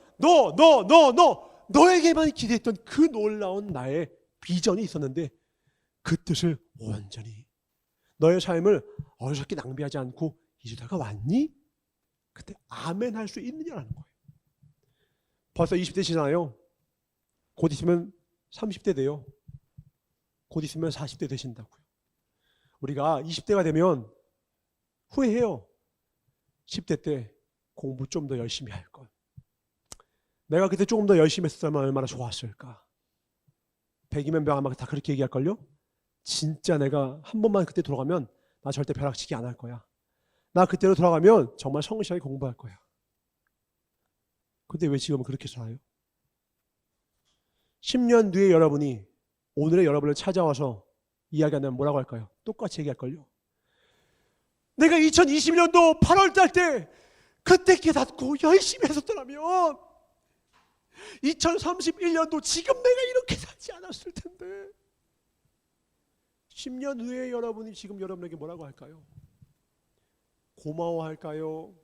너에게만 기대했던 그 놀라운 나의 비전이 있었는데 그 뜻을 온전히, 너의 삶을 어리석게 낭비하지 않고 이루다가 왔니? 그때 아멘 할 수 있느냐라는 거예요. 벌써 20대시잖아요. 곧 있으면 30대 돼요. 곧 있으면 40대 되신다고요. 우리가 20대가 되면 후회해요. 10대 때 공부 좀 더 열심히 할 걸. 내가 그때 조금 더 열심히 했었다면 얼마나 좋았을까. 100이면 100 아마 다 그렇게 얘기할걸요. 진짜 내가 한 번만 그때 돌아가면 나 절대 벼락치기 안 할 거야. 나 그때로 돌아가면 정말 성실하게 공부할 거야. 근데 왜 지금은 그렇게 살아요? 10년 뒤에 여러분이 오늘의 여러분을 찾아와서 이야기하면 뭐라고 할까요? 똑같이 얘기할걸요. 내가 2021년도 8월 달 때 그때 깨닫고 열심히 했었더라면 2031년도 지금 내가 이렇게 살지 않았을 텐데. 10년 후에 여러분이 지금 여러분에게 뭐라고 할까요? 고마워할까요?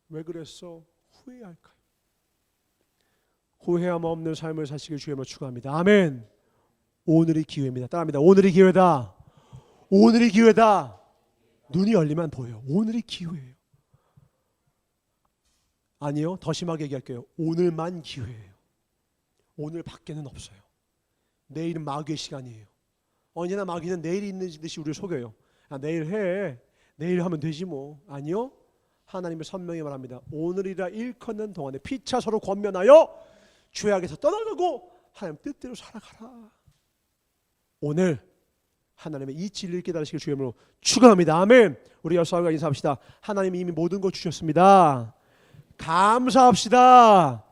왜 그랬어? 후회할까요? 후회함 없는 삶을 사시길 주님으로 축원합니다. 아멘. 오늘이 기회입니다. 따라합니다. 오늘이 기회다. 오늘이 기회다. 눈이 열리면 보여요. 오늘이 기회예요. 아니요, 더 심하게 얘기할게요. 오늘만 기회예요. 오늘 밖에는 없어요. 내일은 마귀의 시간이에요. 언제나 마귀는 내일이 있는 듯이 우리를 속여요. 아, 내일 해. 내일 하면 되지 뭐. 아니요, 하나님의 선명히 말합니다. 오늘이라 일컫는 동안에 피차 서로 권면하여 죄악에서 떠나가고 하나님 뜻대로 살아가라. 오늘 하나님의 이 진리를 깨달으시길 주님으로 축원합니다. 아멘. 우리 여러분과 인사합시다. 하나님이 이미 모든 것 주셨습니다. 감사합시다.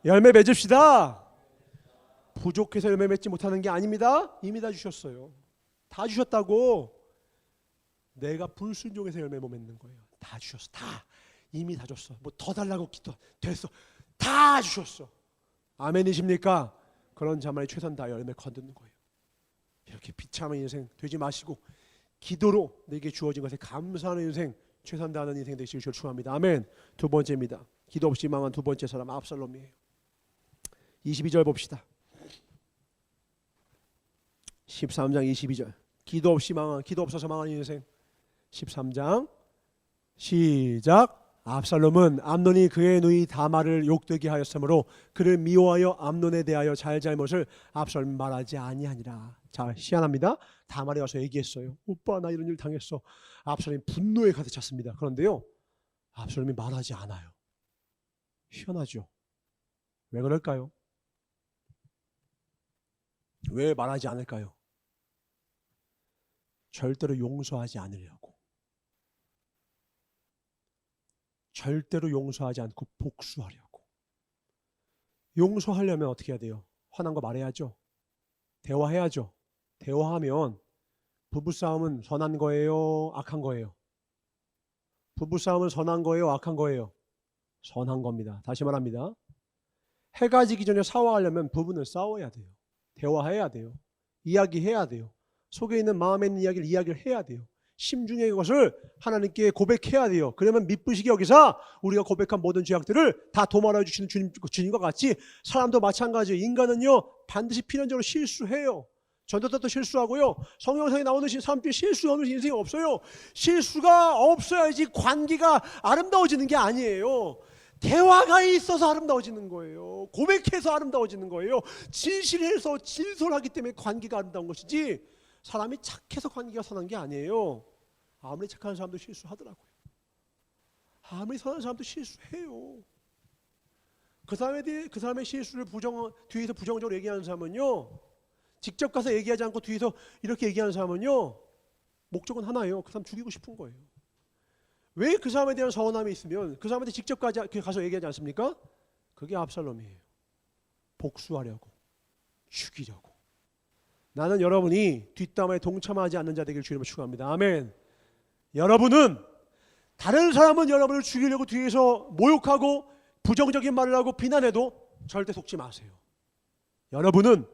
열매 맺읍시다. 부족해서 열매 맺지 못하는 게 아닙니다. 이미 다 주셨어요. 다 주셨다고. 내가 불순종해서 열매 못 맺는 거예요. 다 주셨어. 다. 이미 다 줬어. 뭐 더 달라고 기도 됐어. 다 주셨어. 아멘이십니까? 그런 자만이 최선 다 열매 거두는 거예요. 이렇게 비참한 인생 되지 마시고 기도로 내게 주어진 것에 감사하는 인생, 최선 다하는 인생 되시길 주를 축원합니다. 아멘. 두 번째입니다. 기도 없이 망한 두 번째 사람 압살롬이에요. 22절 봅시다. 13장 22절. 기도 없어서 망한 인생. 13장 시작. 압살롬은 암논이 그의 누이 다말을 욕되게 하였으므로 그를 미워하여 암논에 대하여 잘잘못을 압살롬이 말하지 아니하니라. 자, 희한합니다. 다말이 와서 얘기했어요. 오빠, 나 이런 일 당했어. 압살롬이 분노에 가득 찼습니다. 그런데요, 압살롬이 말하지 않아요. 희한하죠. 왜 그럴까요? 왜 말하지 않을까요? 절대로 용서하지 않으려고. 절대로 용서하지 않고 복수하려고. 용서하려면 어떻게 해야 돼요? 화난 거 말해야죠. 대화해야죠. 대화하면 부부싸움은 선한 거예요? 악한 거예요? 부부싸움은 선한 거예요? 악한 거예요? 선한 겁니다. 다시 말합니다. 해가 지기 전에 싸워하려면 부부는 싸워야 돼요. 대화해야 돼요. 이야기해야 돼요. 속에 있는 마음에 있는 이야기를 해야 돼요. 심중의 것을 하나님께 고백해야 돼요. 그러면 미쁘시게 여기서 우리가 고백한 모든 죄악들을 다 도말해 주시는 주님과 같이 사람도 마찬가지예요. 인간은요, 반드시 필연적으로 실수해요. 전도자도 실수하고요. 성경상에 나오는 사람 중에 실수 없는 인생이 없어요. 실수가 없어야지 관계가 아름다워지는 게 아니에요. 대화가 있어서 아름다워지는 거예요. 고백해서 아름다워지는 거예요. 진실해서 진솔하기 때문에 관계가 아름다운 것이지, 사람이 착해서 관계가 선한 게 아니에요. 아무리 착한 사람도 실수하더라고요. 아무리 선한 사람도 실수해요. 그 사람의 실수를 뒤에서 부정적으로 얘기하는 사람은요, 직접 가서 얘기하지 않고 뒤에서 이렇게 얘기하는 사람은요, 목적은 하나예요. 그 사람 죽이고 싶은 거예요. 왜 그 사람에 대한 서운함이 있으면 그 사람한테 직접 가서 얘기하지 않습니까? 그게 압살롬이에요. 복수하려고, 죽이려고. 나는 여러분이 뒷담화에 동참하지 않는 자 되길 주님으로 축원합니다. 아멘. 여러분은, 다른 사람은 여러분을 죽이려고 뒤에서 모욕하고 부정적인 말을 하고 비난해도 절대 속지 마세요. 여러분은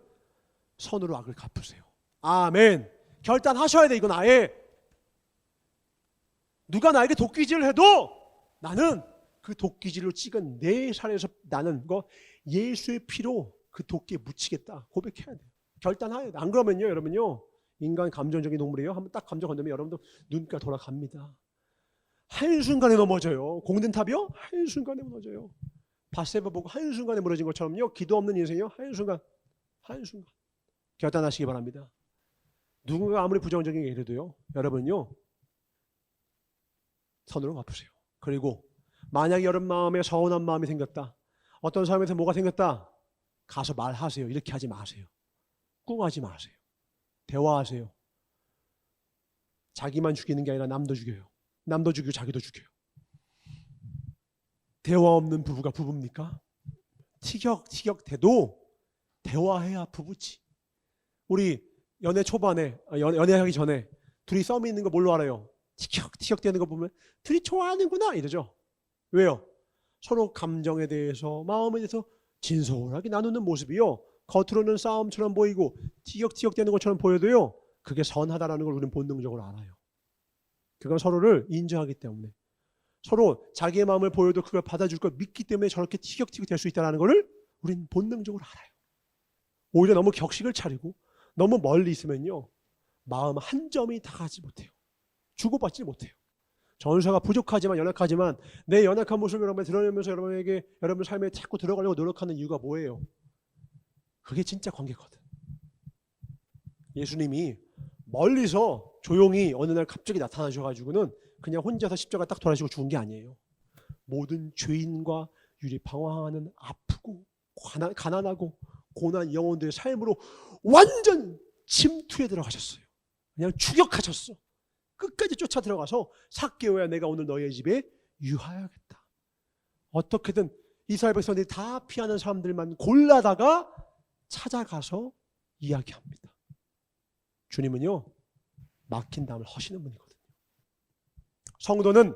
선으로 악을 갚으세요. 아멘. 결단하셔야 돼. 이건 아예 누가 나에게 도끼질을 해도 나는 그 도끼질로 찍은 내 살에서 나는 예수의 피로 그 도끼에 묻히겠다. 고백해야 돼요. 결단해야 돼요. 안 그러면요, 여러분요, 인간 감정적인 동물이에요. 한번 딱 감정 건드면 여러분도 눈가 돌아갑니다. 한순간에 넘어져요. 공든탑이요? 한순간에 무너져요. 바세바 보고 한순간에 무너진 것처럼요, 기도 없는 인생이요, 한순간 결단하시기 바랍니다. 누군가 아무리 부정적인 게 이래도요, 여러분요, 선으로 갚으세요. 그리고 만약에 여러분 마음에 서운한 마음이 생겼다, 어떤 사람한테 뭐가 생겼다, 가서 말하세요. 이렇게 하지 마세요. 꿍하지 마세요. 대화하세요. 자기만 죽이는 게 아니라 남도 죽여요. 남도 죽이고 자기도 죽여요. 대화 없는 부부가 부부입니까? 티격태격돼도 대화해야 부부지. 우리 연애 초반에, 연애하기 전에 둘이 썸이 있는 거 뭘로 알아요? 티격태격되는 거 보면 둘이 좋아하는구나 이러죠. 왜요? 서로 감정에 대해서, 마음에 대해서 진솔하게 나누는 모습이요, 겉으로는 싸움처럼 보이고 티격태격되는 것처럼 보여도요, 그게 선하다라는 걸 우리는 본능적으로 알아요. 그건 서로를 인정하기 때문에, 서로 자기의 마음을 보여도 그걸 받아줄 걸 믿기 때문에 저렇게 티격태격 될 수 있다는 것을 우리는 본능적으로 알아요. 오히려 너무 격식을 차리고 너무 멀리 있으면요, 마음 한 점이 다가지 못해요. 주고받지 못해요. 전사가 부족하지만, 연약하지만 내 연약한 모습을 여러분에 드러내면서 여러분 삶에 자꾸 들어가려고 노력하는 이유가 뭐예요? 그게 진짜 관계거든. 예수님이 멀리서 조용히 어느 날 갑자기 나타나셔가지고는 그냥 혼자서 십자가 딱 돌아지고 죽은 게 아니에요. 모든 죄인과 유리방황하는 아프고 가난하고 고난 영혼들의 삶으로 완전 침투에 들어가셨어요. 그냥 추격하셨어. 끝까지 쫓아 들어가서, 삭개오야, 내가 오늘 너의 집에 유하여야겠다. 어떻게든 이스라엘 백성들이 다 피하는 사람들만 골라다가 찾아가서 이야기합니다. 주님은요, 막힌 담을 허시는 분이거든요. 성도는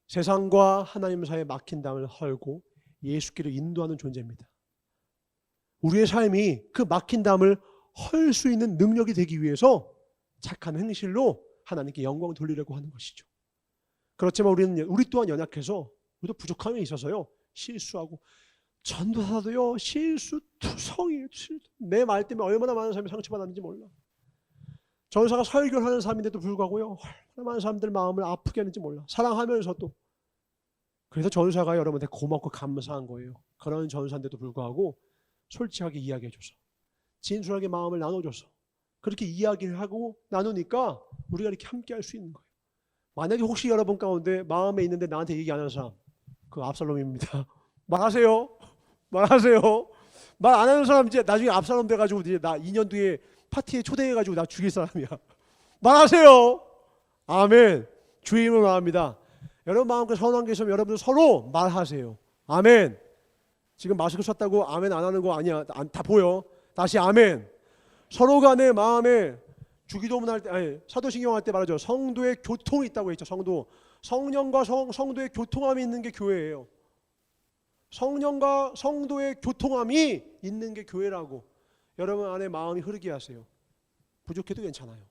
세상과 하나님 사이에 막힌 담을 헐고 예수께로 인도하는 존재입니다. 우리의 삶이 그 막힌 담을 헐 수 있는 능력이 되기 위해서 착한 행실로 하나님께 영광을 돌리려고 하는 것이죠. 그렇지만 우리 또한 연약해서, 우리도 부족함이 있어서요, 실수하고, 전도사도요 실수투성이에요. 내 말 때문에 얼마나 많은 사람이 상처받았는지 몰라. 전도사가 설교를 하는 사람인데도 불구하고요, 얼마나 많은 사람들 마음을 아프게 하는지 몰라. 사랑하면서도. 그래서 전도사가 여러분한테 고맙고 감사한 거예요. 그런 전도사인데도 불구하고 솔직하게 이야기해줘서, 진솔하게 마음을 나눠줘서, 그렇게 이야기를 하고 나누니까 우리가 이렇게 함께 할 수 있는 거예요. 만약에 혹시 여러분 가운데 마음에 있는데 나한테 얘기 안 하는 사람, 그 압살롬입니다. 말하세요. 말 안 하는 사람 이제 나중에 압살롬 돼가지고 이제 나 2년 뒤에 파티에 초대해가지고 나 죽일 사람이야. 말하세요. 아멘. 주의 이름으로 말합니다. 여러분 마음껏 선한 게 있으면 여러분들 서로 말하세요. 아멘. 지금 마스크 썼다고 아멘 안 하는 거 아니야. 다 보여. 다시 아멘. 서로 간의 마음에 주기도문 할 때, 사도신경 할 때 말하죠. 성도의 교통이 있다고 했죠. 성령과 성도의 교통함이 있는 게 교회예요. 성령과 성도의 교통함이 있는 게 교회라고. 여러분 안에 마음이 흐르게 하세요. 부족해도 괜찮아요.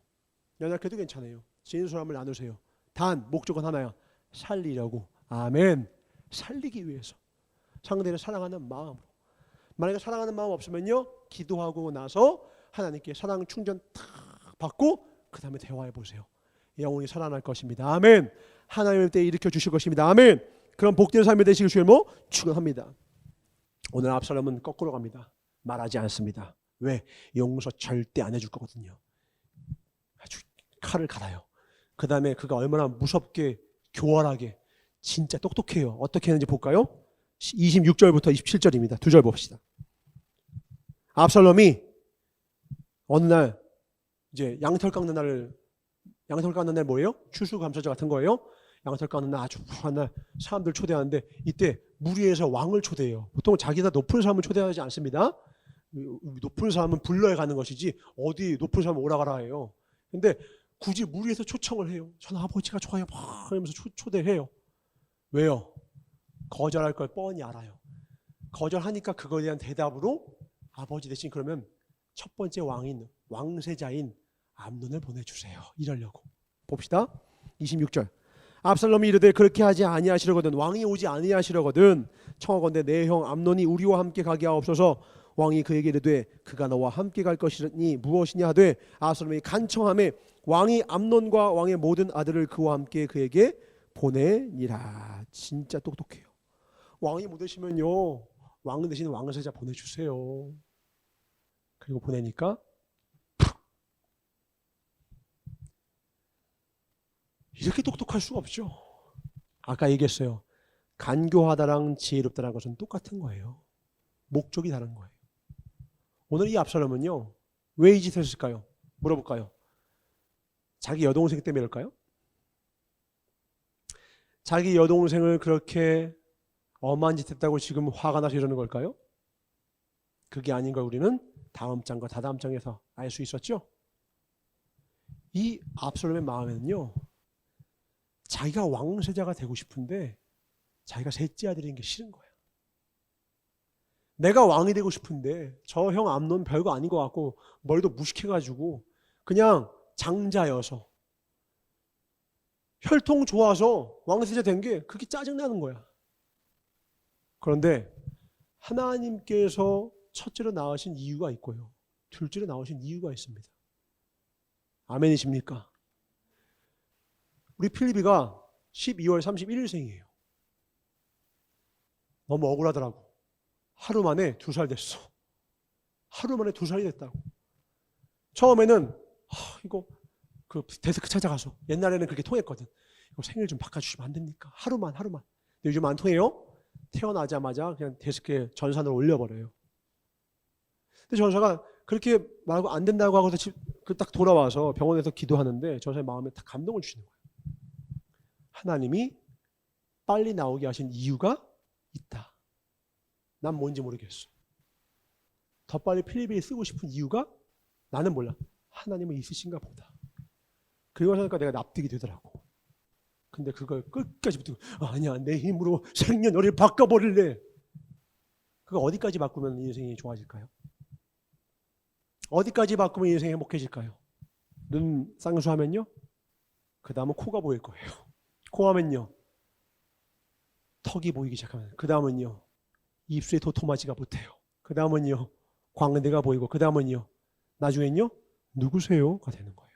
연약해도 괜찮아요. 진솔함을 나누세요. 단 목적은 하나야. 살리려고. 아멘. 살리기 위해서. 상대를 사랑하는 마음으로. 만약에 사랑하는 마음 없으면요, 기도하고 나서 하나님께 사랑 충전 탁 받고 그 다음에 대화해 보세요. 영혼이 살아날 것입니다. 아멘. 하나님의 때 일으켜 주실 것입니다. 아멘. 그런 복된 삶이 되시길 주의 이름으로 축원합니다. 오늘 압살롬은 거꾸로 갑니다. 말하지 않습니다. 왜? 용서 절대 안 해줄 거거든요. 아주 칼을 갈아요. 그 다음에 그가 얼마나 무섭게 교활하게 진짜 똑똑해요. 어떻게 했는지 볼까요? 26절부터 27절입니다. 두 절 봅시다. 압살롬이 어느 날 이제 양털 깎는 날 뭐예요? 추수감사절 같은 거예요. 양털 깎는 날 아주 불안한 날 사람들 초대하는데 이때 무리에서 왕을 초대해요. 보통 자기보다 높은 사람을 초대하지 않습니다. 높은 사람은 불러야 가는 것이지 어디 높은 사람 오라가라 해요. 근데 굳이 무리에서 초청을 해요. 저는 아버지가 좋아요. 막 이러면서 초대해요. 왜요? 거절할 걸 뻔히 알아요. 거절하니까 그거에 대한 대답으로 아버지 대신 그러면 첫 번째 왕세자인 암논을 보내주세요. 이러려고. 봅시다. 26절. 압살롬이 이르되 그렇게 하지 아니하시려거든 왕이 오지 아니하시려거든 청하건대 내 형 암논이 우리와 함께 가게 하옵소서. 왕이 그에게 이르되 그가 너와 함께 갈 것이니 무엇이냐 하되 압살롬이 간청하매 왕이 암논과 왕의 모든 아들을 그와 함께 그에게 보내니라. 진짜 똑똑해요. 왕이 못 오시면요 왕 대신 왕세자 보내주세요. 그리고 보내니까 이렇게 똑똑할 수가 없죠. 아까 얘기했어요. 간교하다랑 지혜롭다는 것은 똑같은 거예요. 목적이 다른 거예요. 오늘 이 압살롬은요 왜 이 짓을 했을까요? 물어볼까요? 자기 여동생 때문일까요? 자기 여동생을 그렇게 엄한 짓 했다고 지금 화가 나서 이러는 걸까요? 그게 아닌 걸 우리는 다음 장과 다다음 장에서 알 수 있었죠. 이 압살롬의 마음에는요 자기가 왕세자가 되고 싶은데 자기가 셋째 아들인 게 싫은 거야. 내가 왕이 되고 싶은데 저 형 암논 별거 아닌 것 같고 머리도 무식해가지고 그냥 장자여서 혈통 좋아서 왕세자 된 게 그게 짜증나는 거야. 그런데 하나님께서 첫째로 낳으신 이유가 있고요. 둘째로 낳으신 이유가 있습니다. 아멘이십니까? 우리 필리비가 12월 31일생이에요. 너무 억울하더라고. 하루 만에 2살 됐어. 하루 만에 2살이 됐다고. 처음에는 이거 그 데스크 찾아가서 옛날에는 그렇게 통했거든. 이거 생일 좀 바꿔주시면 안 됩니까? 하루만. 근데 요즘 안 통해요. 태어나자마자 그냥 데스크에 전산을 올려버려요. 근데 전사가 그렇게 말하고 안 된다고 하고서 딱 돌아와서 병원에서 기도하는데 전사의 마음에 딱 감동을 주시는 거예요. 하나님이 빨리 나오게 하신 이유가 있다. 난 뭔지 모르겠어. 더 빨리 필리비에 쓰고 싶은 이유가 나는 몰라. 하나님은 있으신가 보다. 그리고 하니까 내가 납득이 되더라고. 근데 그걸 끝까지 붙들고 아니야 내 힘으로 생년월일 바꿔버릴래. 그거 어디까지 바꾸면 인생이 좋아질까요? 어디까지 바꾸면 인생이 행복해질까요? 눈 쌍수하면요? 그 다음은 코가 보일 거예요. 코 하면요? 턱이 보이기 시작하면 그 다음은요? 입술에 도토마지가 붙어요. 그 다음은요? 광대가 보이고 그 다음은요? 나중엔요? 누구세요?가 되는 거예요.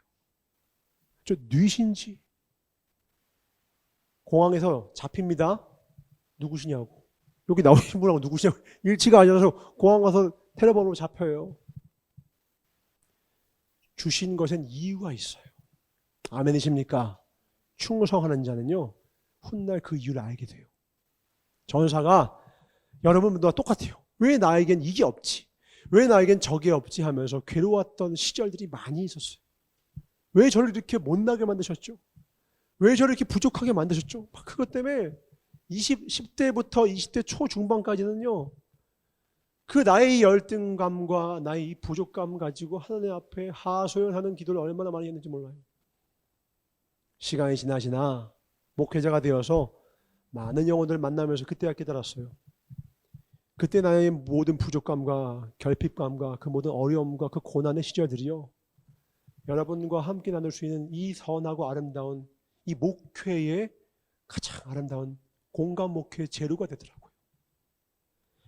저 뉘신지 공항에서 잡힙니다. 누구시냐고. 여기 나오신 분하고 누구시냐고. 일치가 아니라서 공항 가서 테러범으로 잡혀요. 주신 것엔 이유가 있어요. 아멘이십니까? 충성하는 자는요. 훗날 그 이유를 알게 돼요. 전사가 여러분들과 똑같아요. 왜 나에겐 이게 없지? 왜 나에겐 저게 없지? 하면서 괴로웠던 시절들이 많이 있었어요. 왜 저를 이렇게 못나게 만드셨죠? 왜 저를 이렇게 부족하게 만드셨죠? 그것 때문에 10대부터 20대 초중반까지는요. 그 나의 열등감과 나의 이 부족감 가지고 하나님 앞에 하소연하는 기도를 얼마나 많이 했는지 몰라요. 시간이 지나시나 목회자가 되어서 많은 영혼들을 만나면서 그때야 깨달았어요. 그때 나의 모든 부족감과 결핍감과 그 모든 어려움과 그 고난의 시절들이요. 여러분과 함께 나눌 수 있는 이 선하고 아름다운 이 목회의 가장 아름다운 공감 목회의 재료가 되더라고요.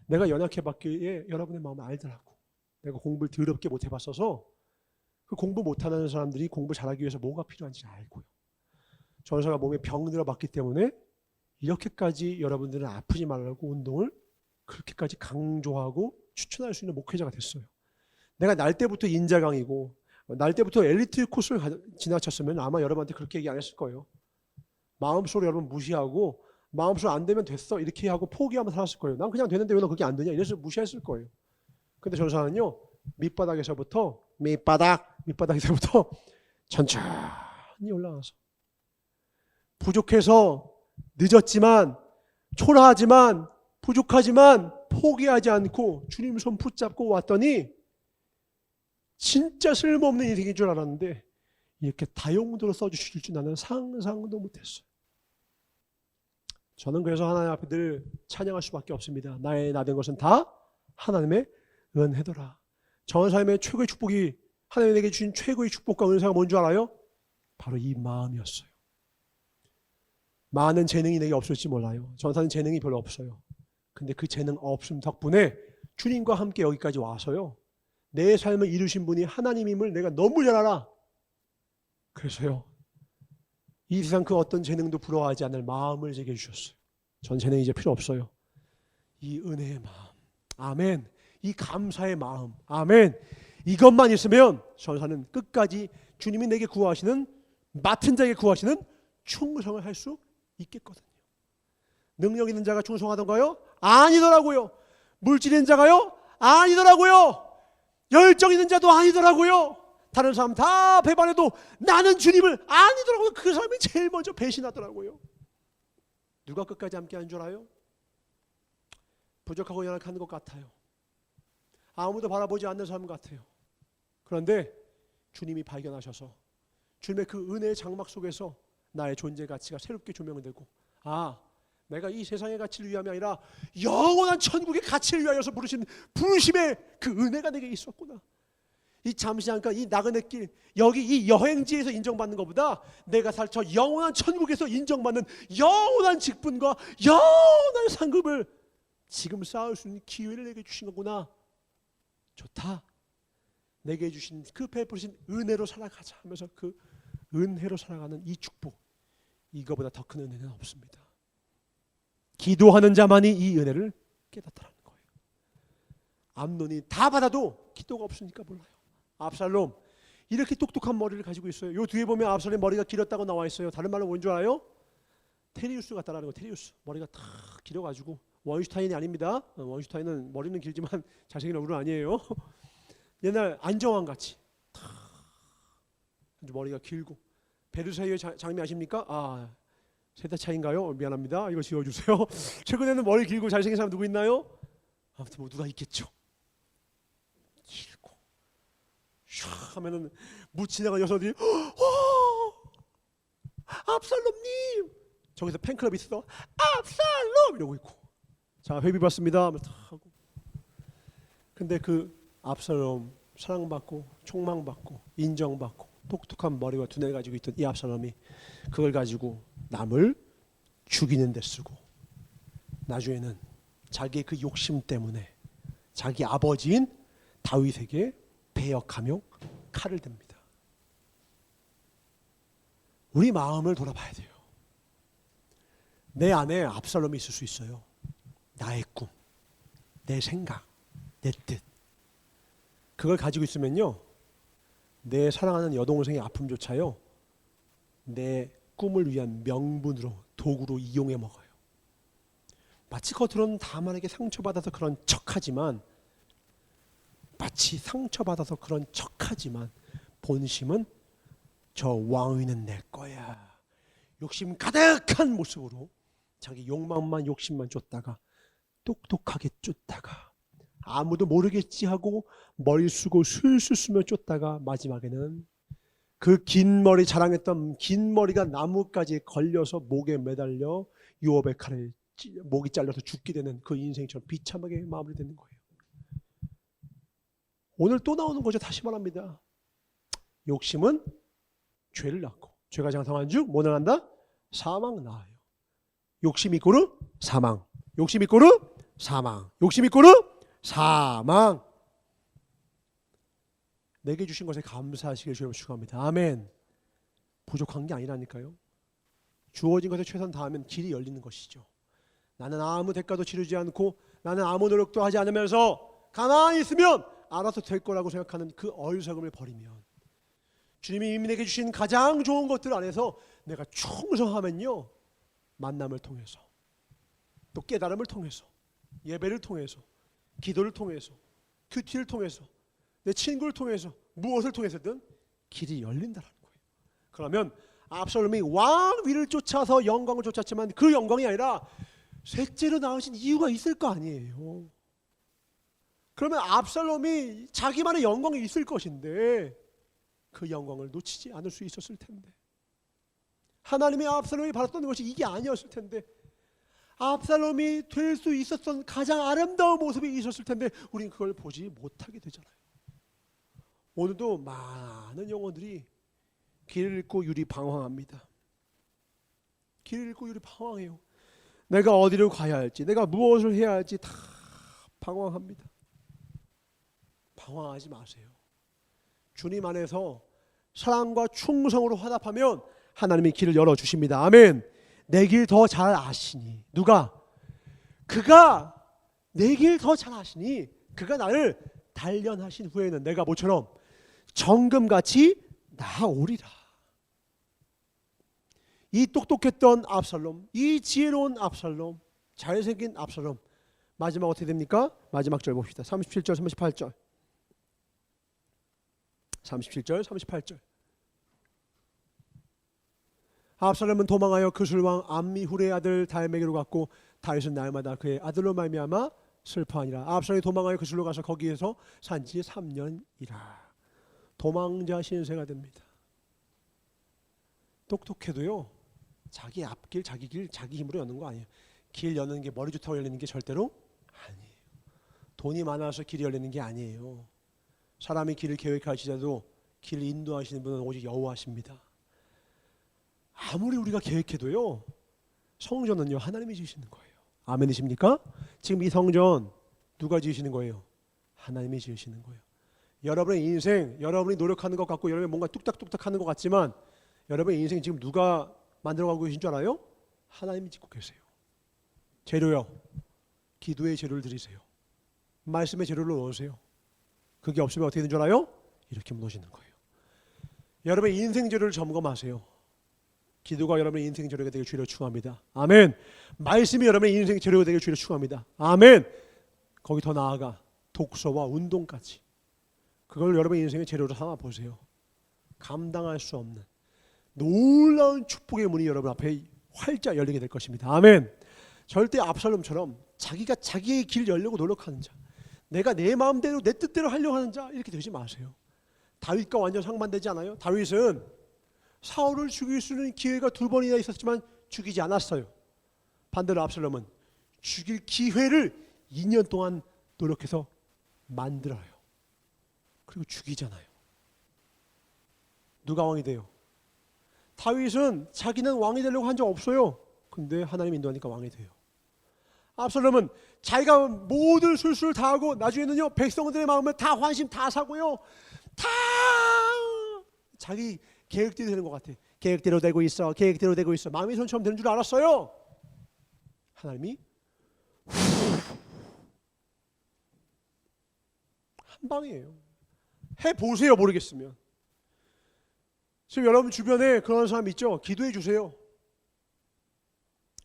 내가 연약해봤기에 여러분의 마음을 알더라고. 내가 공부를 더럽게 못해봤어서 그 공부 못하는 사람들이 공부 잘하기 위해서 뭐가 필요한지 알고요. 전사가 몸에 병 들어봤기 때문에 이렇게까지 여러분들은 아프지 말라고 운동을 그렇게까지 강조하고 추천할 수 있는 목회자가 됐어요. 내가 날 때부터 인자강이고 날 때부터 엘리트 코스를 지나쳤으면 아마 여러분한테 그렇게 얘기 안 했을 거예요. 마음속으로 여러분 무시하고 마음속으로 안 되면 됐어 이렇게 하고 포기하면 살았을 거예요. 난 그냥 되는데 왜 너 그게 안 되냐 이래서 무시했을 거예요. 근데 전사는요 밑바닥에서부터 천천히 올라가서 부족해서 늦었지만 초라하지만 부족하지만 포기하지 않고 주님 손 붙잡고 왔더니 진짜 쓸모없는 인생인 줄 알았는데 이렇게 다용도로 써주실 줄 나는 상상도 못했어요. 저는 그래서 하나님 앞에 늘 찬양할 수밖에 없습니다. 나의 나 된 것은 다 하나님의 은혜더라. 전 삶의 최고의 축복이 하나님이 내게 주신 최고의 축복과 은사가 뭔 줄 알아요? 바로 이 마음이었어요. 많은 재능이 내게 없을지 몰라요. 전사는 재능이 별로 없어요. 근데 그 재능 없음 덕분에 주님과 함께 여기까지 와서요. 내 삶을 이루신 분이 하나님임을 내가 너무 잘 알아. 그래서요. 이 세상 그 어떤 재능도 부러워하지 않을 마음을 제게 주셨어요. 전 재능 이제 필요 없어요. 이 은혜의 마음. 아멘. 이 감사의 마음. 아멘. 이것만 있으면 전사는 끝까지 주님이 내게 구하시는 맡은 자에게 구하시는 충성을 할 수 있겠거든요. 능력 있는 자가 충성하던가요? 아니더라고요. 물질 있는 자가요? 아니더라고요. 열정 있는 자도 아니더라고요. 다른 사람 다 배반해도 나는 주님을 아니더라고요. 그 사람이 제일 먼저 배신하더라고요. 누가 끝까지 함께하는 줄 알아요? 부족하고 연약한 것 같아요. 아무도 바라보지 않는 사람 같아요. 그런데 주님이 발견하셔서 주님의 그 은혜의 장막 속에서 나의 존재 가치가 새롭게 조명되고 내가 이 세상의 가치를 위함이 아니라 영원한 천국의 가치를 위하여서 부르신 부르심의 그 은혜가 내게 있었구나. 이 잠시 잠깐 이 나그네 길 여기 이 여행지에서 인정받는 것보다 내가 살 저 영원한 천국에서 인정받는 영원한 직분과 영원한 상급을 지금 쌓을 수 있는 기회를 내게 주신 거구나. 좋다. 내게 주신 그 베푸신 은혜로 살아가자 하면서 그 은혜로 살아가는 이 축복, 이거보다 더 큰 은혜는 없습니다. 기도하는 자만이 이 은혜를 깨닫더라는 거예요. 암논이 다 받아도 기도가 없으니까 몰라요. 압살롬 이렇게 똑똑한 머리를 가지고 있어요. 요 뒤에 보면 압살롬 머리가 길었다고 나와 있어요. 다른 말로 뭔 줄 알아요? 테리우스 같다라는 거. 테리우스 머리가 탁 길어가지고 원슈타인이 아닙니다. 원슈타인은 머리는 길지만 잘생긴 얼굴은 아니에요. 옛날 안정환 같이 탁 머리가 길고. 베르사유의 장미 아십니까? 세대 차인가요? 미안합니다. 이거 지워주세요. 최근에는 머리 길고 잘생긴 사람 누구 있나요? 아무튼 뭐 누가 있겠죠. 길고 샥 하면은 묻히다가 여성들이 압살롬님 저기서 팬클럽 있어. 압살롬 이러고 있고 자 회비 받습니다 하면서 하고. 근데 그 압살롬 사랑받고 총망받고 인정받고 똑똑한 머리와 두뇌를 가지고 있던 이 압살롬이 그걸 가지고 남을 죽이는 데 쓰고 나중에는 자기의 그 욕심 때문에 자기 아버지인 다윗에게 배역하며 칼을 댑니다. 우리 마음을 돌아봐야 돼요. 내 안에 압살롬이 있을 수 있어요. 나의 꿈, 내 생각, 내 뜻. 그걸 가지고 있으면요. 내 사랑하는 여동생의 아픔조차요. 내 꿈을 위한 명분으로 도구로 이용해 먹어요. 마치 겉으로는 다만에게 상처받아서 그런 척하지만 본심은 저 왕위는 내 거야. 욕심 가득한 모습으로 자기 욕심만 쫓다가 똑똑하게 쫓다가 아무도 모르겠지 하고 머리 쓰고 술술 쓰며 쫓다가 마지막에는 그 긴 머리 자랑했던 긴 머리가 나무까지 걸려서 목에 매달려 유업의 칼에 목이 잘려서 죽게 되는 그 인생처럼 비참하게 마무리되는 거예요. 오늘 또 나오는 거죠. 다시 말합니다. 욕심은 죄를 낳고 죄가 장성한 즉 뭐를 낳는다? 사망 낳아요. 욕심 이꼬르 사망. 욕심 이꼬르 사망. 욕심 이꼬르 사망. 내게 주신 것에 감사하시길 주님 축원합니다. 아멘. 부족한 게 아니라니까요. 주어진 것에 최선 다하면 길이 열리는 것이죠. 나는 아무 대가도 치르지 않고 나는 아무 노력도 하지 않으면서 가만히 있으면 알아서 될 거라고 생각하는 그 어리석음을 버리면, 주님이 이미 내게 주신 가장 좋은 것들 안에서 내가 충성하면요, 만남을 통해서, 또 깨달음을 통해서, 예배를 통해서, 기도를 통해서, 큐티를 통해서, 내 친구를 통해서, 무엇을 통해서든 길이 열린다는 거예요. 그러면 압살롬이 왕 위를 쫓아서 영광을 쫓았지만 그 영광이 아니라 셋째로 낳으신 이유가 있을 거 아니에요. 그러면 압살롬이 자기만의 영광이 있을 것인데 그 영광을 놓치지 않을 수 있었을 텐데, 하나님이 압살롬이 바랐던 것이 이게 아니었을 텐데, 압살롬이 될 수 있었던 가장 아름다운 모습이 있었을 텐데 우리는 그걸 보지 못하게 되잖아요. 오늘도 많은 영혼들이 길을 잃고 유리방황합니다. 길을 잃고 유리방황해요. 내가 어디로 가야 할지, 내가 무엇을 해야 할지 다 방황합니다. 방황하지 마세요. 주님 안에서 사랑과 충성으로 화답하면 하나님이 길을 열어주십니다. 아멘. 내 길 더 잘 아시니. 누가? 그가 내 길 더 잘 아시니 그가 나를 단련하신 후에는 내가 모처럼 정금같이 나오리라. 이 똑똑했던 압살롬, 이 지혜로운 압살롬, 잘생긴 압살롬, 마지막 어떻게 됩니까? 마지막 절 봅시다. 37절 38절 37절 38절. 압살롬은 도망하여 그술왕 암미훌의 아들 달메기로 갔고 다윗은 날마다 그의 아들로 말미암아 슬퍼하니라. 압살롬이 도망하여 그술로 가서 거기에서 산지 3년이라. 도망자 신세가 됩니다. 똑똑해도요, 자기 앞길, 자기 길, 자기 힘으로 여는 거 아니에요. 길 여는 게 머리 좋다고 열리는 게 절대로 아니에요. 돈이 많아서 길이 열리는 게 아니에요. 사람이 길을 계획하시자도 길 인도하시는 분은 오직 여호와십니다. 아무리 우리가 계획해도요, 성전은요 하나님이 지으시는 거예요. 아멘이십니까? 지금 이 성전 누가 지으시는 거예요? 하나님이 지으시는 거예요. 여러분의 인생, 여러분이 노력하는 것 같고 여러분이 뭔가 뚝딱뚝딱 하는 것 같지만 여러분의 인생 지금 누가 만들어가고 계신 줄 알아요? 하나님이 짓고 계세요. 재료요, 기도의 재료를 드리세요. 말씀의 재료를 넣으세요. 그게 없으면 어떻게 되는 줄 알아요? 이렇게 무너지는 거예요. 여러분의 인생 재료를 점검하세요. 기도가 여러분의 인생 재료가 되길 주로 축원합니다. 아멘. 말씀이 여러분의 인생 재료가 되길 주로 축원합니다. 아멘. 거기 더 나아가 독서와 운동까지, 그걸 여러분의 인생의 재료로 삼아 보세요. 감당할 수 없는 놀라운 축복의 문이 여러분 앞에 활짝 열리게 될 것입니다. 아멘. 절대 압살롬처럼 자기가 자기의 길 열려고 노력하는 자, 내가 내 마음대로 내 뜻대로 하려고 하는 자, 이렇게 되지 마세요. 다윗과 완전 상반되지 않아요? 다윗은 사울을 죽일 수 있는 기회가 2번이나 있었지만 죽이지 않았어요. 반대로 압살롬은 죽일 기회를 2년 동안 노력해서 만들어요. 그리고 죽이잖아요. 누가 왕이 돼요? 다윗은 자기는 왕이 되려고 한 적 없어요. 근데 하나님 인도하니까 왕이 돼요. 압살롬은 자기가 모든 술수를 다 하고 나중에는요 백성들의 마음을 다 환심 다 사고요, 다 자기 계획대로 되는 것 같아. 계획대로 되고 있어, 계획대로 되고 있어. 마음의 손처럼 되는 줄 알았어요. 하나님이 한 방이에요. 해보세요. 모르겠으면. 지금 여러분 주변에 그런 사람 있죠? 기도해 주세요.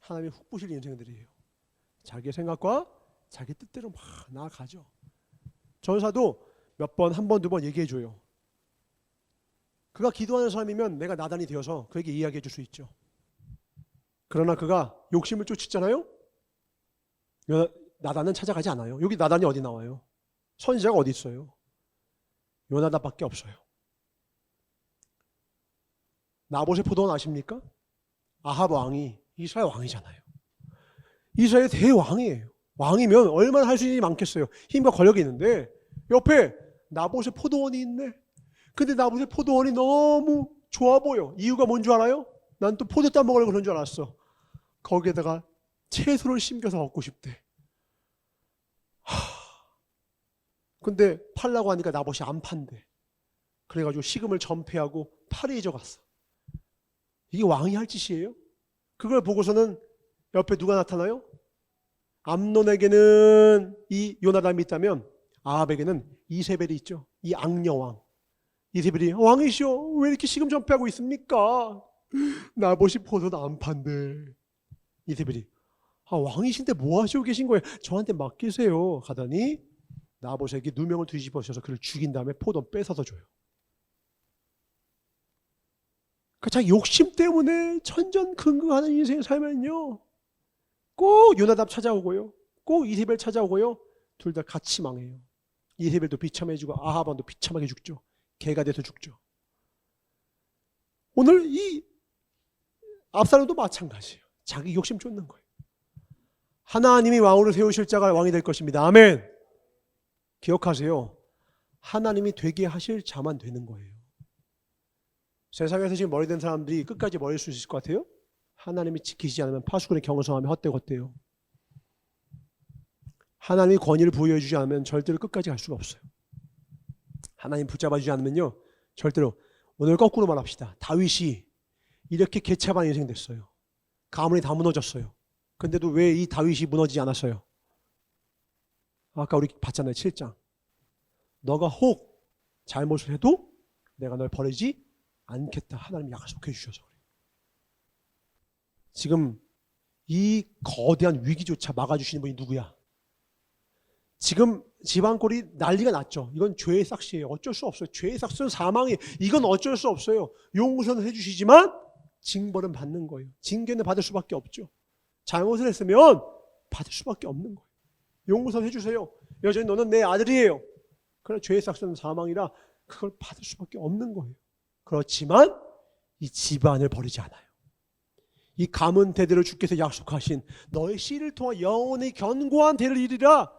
하나님이 훅 보실 인생들이에요. 자기의 생각과 자기 뜻대로 막 나아가죠. 전사도 몇 번, 한 번, 두 번 얘기해 줘요. 그가 기도하는 사람이면 내가 나단이 되어서 그에게 이야기해 줄 수 있죠. 그러나 그가 욕심을 쫓았잖아요. 나단은 찾아가지 않아요. 여기 나단이 어디 나와요? 선지자가 어디 있어요? 요나답밖에 없어요. 나봇의 포도원 아십니까? 아합 왕이 이스라엘 왕이잖아요. 이스라엘 대왕이에요. 왕이면 얼마나 할 수 있는 일이 많겠어요. 힘과 권력이 있는데 옆에 나봇의 포도원이 있네. 근데 나봇의 포도원이 너무 좋아 보여. 이유가 뭔 줄 알아요? 난 또 포도 따 먹으려고 그런 줄 알았어. 거기에다가 채소를 심겨서 얻고 싶대. 근데 팔라고 하니까 나봇이 안 판대. 그래가지고 식음을 전폐하고 파리해져 갔어. 이게 왕이 할 짓이에요? 그걸 보고서는 옆에 누가 나타나요? 암논에게는 이 요나담이 있다면 아합에게는 이세벨이 있죠. 이 악녀왕. 이세벨이 왕이시여 왜 이렇게 시금전폐하고 있습니까? 나봇이 포도는 안 판대. 이세벨이 왕이신데 뭐 하시고 계신 거예요? 저한테 맡기세요. 하더니 나봇에게 누명을 뒤집어셔서 그를 죽인 다음에 포도 뺏어서 줘요. 그 자기 욕심 때문에 천전긍긍하는 인생을 살면요, 꼭 요나답 찾아오고요, 꼭 이세벨 찾아오고요, 둘 다 같이 망해요. 이세벨도 비참해지고 아합 왕도 비참하게 죽죠. 개가 돼서 죽죠. 오늘 이 압살롬도 마찬가지예요. 자기 욕심 쫓는 거예요. 하나님이 왕으로 세우실 자가 왕이 될 것입니다. 아멘. 기억하세요. 하나님이 되게 하실 자만 되는 거예요. 세상에서 지금 머리 된 사람들이 끝까지 머리 쓸 수 있을 것 같아요? 하나님이 지키지 않으면 파수꾼의 경성하면 헛되헛돼요. 하나님이 권위를 부여해 주지 않으면 절대로 끝까지 갈 수가 없어요. 하나님 붙잡아 주지 않으면요, 절대로. 오늘 거꾸로 말합시다. 다윗이 이렇게 개차반 인생 됐어요. 가문이 다 무너졌어요. 근데도 왜 이 다윗이 무너지지 않았어요? 아까 우리 봤잖아요. 7장. 너가 혹 잘못을 해도 내가 널 버리지 않겠다. 하나님이 약속해 주셔서 그래요. 지금 이 거대한 위기조차 막아주시는 분이 누구야? 지금 집안꼴이 난리가 났죠. 이건 죄의 삭시예요. 어쩔 수 없어요. 죄의 삭시는 사망이에요. 이건 어쩔 수 없어요. 용서는 해주시지만 징벌은 받는 거예요. 징계는 받을 수밖에 없죠. 잘못을 했으면 받을 수밖에 없는 거예요. 용서는 해주세요. 여전히 너는 내 아들이에요. 그러나 죄의 삭시는 사망이라 그걸 받을 수밖에 없는 거예요. 그렇지만 이 집안을 버리지 않아요. 이 가문 대대로 주께서 약속하신 너의 씨를 통한 영원히 견고한 대를 이루리라.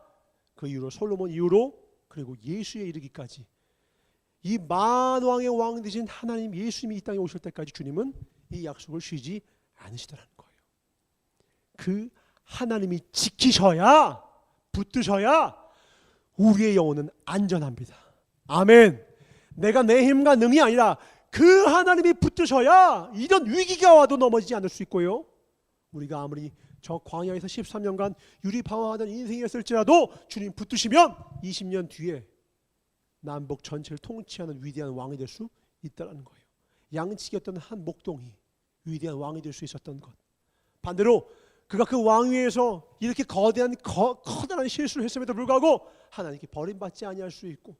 그 이후로 솔로몬 이후로 그리고 예수에 이르기까지 이 만왕의 왕 되신 하나님 예수님이 이 땅에 오실 때까지 주님은 이 약속을 쉬지 않으시더라는 거예요. 그 하나님이 지키셔야, 붙드셔야 우리의 영혼은 안전합니다. 아멘. 내가 내 힘과 능이 아니라 그 하나님이 붙드셔야 이런 위기가 와도 넘어지지 않을 수 있고요, 우리가 아무리 저 광야에서 13년간 유리방황하던 인생이었을지라도 주님 붙드시면 20년 뒤에 남북 전체를 통치하는 위대한 왕이 될 수 있다는 거예요. 양치기였던 한 목동이 위대한 왕이 될 수 있었던 것, 반대로 그가 그 왕위에서 이렇게 거대한 커다란 실수를 했음에도 불구하고 하나님께 버림받지 아니할 수 있고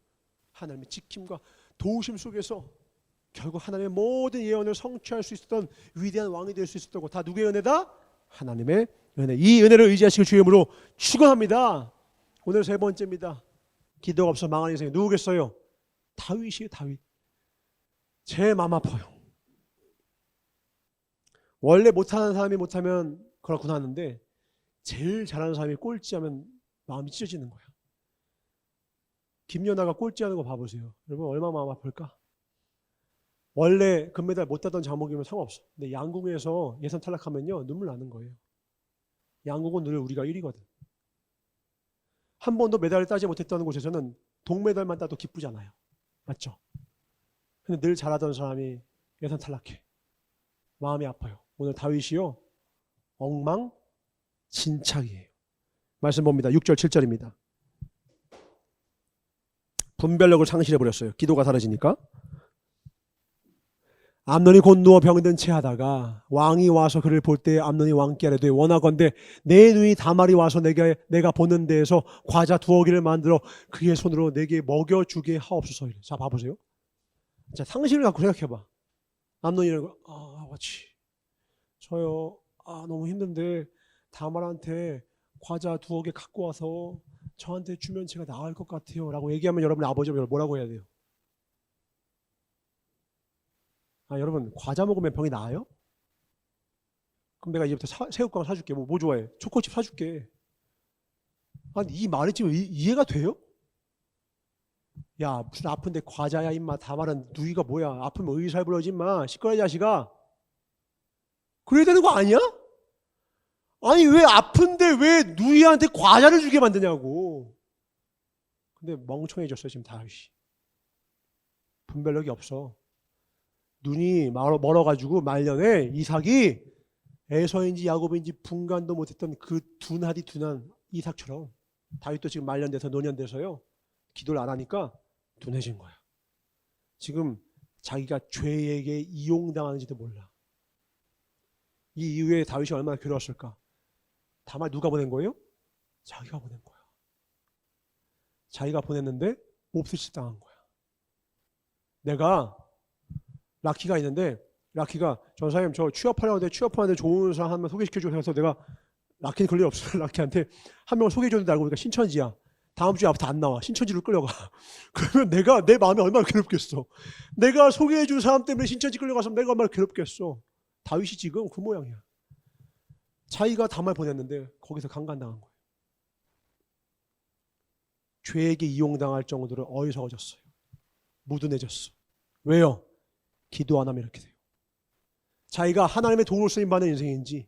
하나님의 지킴과 도우심 속에서 결국 하나님의 모든 예언을 성취할 수 있었던 위대한 왕이 될 수 있었다고. 다 누구의 은혜다? 하나님의 은혜. 이 은혜를 의지하시길 주의 이름으로 축원합니다. 오늘 세 번째입니다. 기도가 없어 망한 인생. 누구겠어요? 다윗이에요. 다윗. 제 마음 아파요. 원래 못하는 사람이 못하면 그렇구나 하는데 제일 잘하는 사람이 꼴찌하면 마음이 찢어지는 거야. 김연아가 꼴찌하는 거 봐보세요. 여러분 얼마나 마음 아플까? 원래 금메달 못 따던 종목이면 상관없어. 근데 양궁에서 예선 탈락하면요 눈물 나는 거예요. 양궁은 늘 우리가 1위거든. 한 번도 메달을 따지 못했다는 곳에서는 동메달만 따도 기쁘잖아요. 맞죠? 근데 늘 잘하던 사람이 예선 탈락해. 마음이 아파요. 오늘 다윗이요 엉망진창이에요. 말씀 봅니다. 6절 7절입니다. 분별력을 상실해버렸어요. 기도가 사라지니까. 암논이 곧 누워 병든 채 하다가 왕이 와서 그를 볼 때 암논이 왕께 아뢰되 원하건대 내 누이 다말이 와서 내가 보는 데에서 과자 2어기를 만들어 그의 손으로 내게 먹여주게 하옵소서. 자 봐보세요. 자 상식을 갖고 생각해봐. 암논이라는 거, 아버지 저요 너무 힘든데 다말한테 과자 2어기 갖고 와서 저한테 주면 제가 나을 것 같아요 라고 얘기하면 여러분 아버지가 뭐라고 해야 돼요? 여러분 과자 먹으면 병이 나아요? 그럼 내가 이제부터 새우깡 사줄게. 뭐 좋아해? 초코칩 사줄게. 아니 이 말이 지금 이해가 돼요? 야 무슨 아픈데 과자야 임마. 다 말은 누이가 뭐야. 아프면 의사를 불러지 임마. 시끄러워 자식아. 그래야 되는 거 아니야? 아니 왜 아픈데 왜 누이한테 과자를 주게 만드냐고. 근데 멍청해졌어요 지금 다윗이. 분별력이 없어. 눈이 멀어가지고 말년에 이삭이 에서인지 야곱인지 분간도 못했던 그 둔하디 둔한 이삭처럼 다윗도 지금 말년돼서 노년돼서요. 기도를 안 하니까 둔해진 거야. 지금 자기가 죄에게 이용당하는지도 몰라. 이 이후에 다윗이 얼마나 괴로웠을까. 다만 누가 보낸 거예요? 자기가 보낸 거야. 자기가 보냈는데 몹쓸 당한 거야. 내가 라키가 있는데 라키가 전사님 저 취업하려는데 취업하는데 좋은 사람 한 명 소개시켜주고 해서 내가 라키는 그럴 일 없어. 라키한테 한 명을 소개해줬는데 알고 보니까 신천지야. 다음 주에 앞부터 안 나와. 신천지로 끌려가. 그러면 내가 내 마음이 얼마나 괴롭겠어. 내가 소개해준 사람 때문에 신천지 끌려가서 내가 얼마나 괴롭겠어. 다윗이 지금 그 모양이야. 자기가 담을 보냈는데 거기서 강간당한 거예요. 죄에게 이용당할 정도로 어리석어졌어요. 무둔해졌어. 왜요? 기도 안 하면 이렇게 돼요. 자기가 하나님의 도움을 쓰임받는 인생인지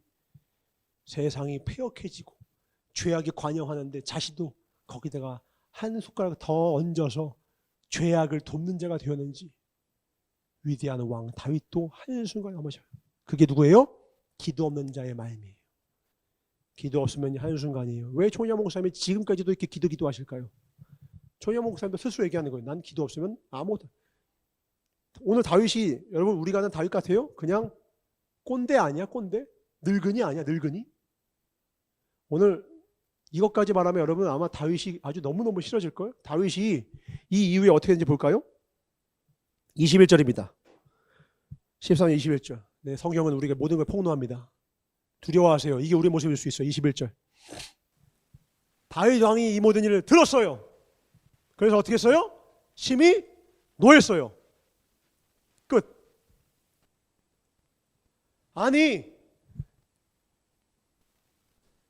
세상이 폐역해지고 죄악에 관여하는데 자신도 거기다가 한 숟가락 더 얹어서 죄악을 돕는 자가 되었는지 위대한 왕 다윗도 한순간에 넘어져요. 그게 누구예요? 기도 없는 자의 마음이에요. 기도 없으면 한순간이에요. 왜 초냐 목사님이 지금까지도 이렇게 기도하실까요? 초냐 목사님도 스스로 얘기하는 거예요. 난 기도 없으면 아무것도. 오늘 다윗이 여러분 우리가 아는 다윗 같아요? 그냥 꼰대 아니야? 꼰대? 늙은이 아니야? 늙은이? 오늘 이것까지 말하면 여러분 아마 다윗이 아주 너무너무 싫어질걸? 다윗이 이 이후에 어떻게 되는지 볼까요? 21절입니다. 13절 21절. 네, 성경은 우리에게 모든 걸 폭로합니다. 두려워하세요. 이게 우리의 모습일 수 있어요. 21절. 다윗 왕이 이 모든 일을 들었어요. 그래서 어떻게 했어요? 심히 노했어요. 끝. 아니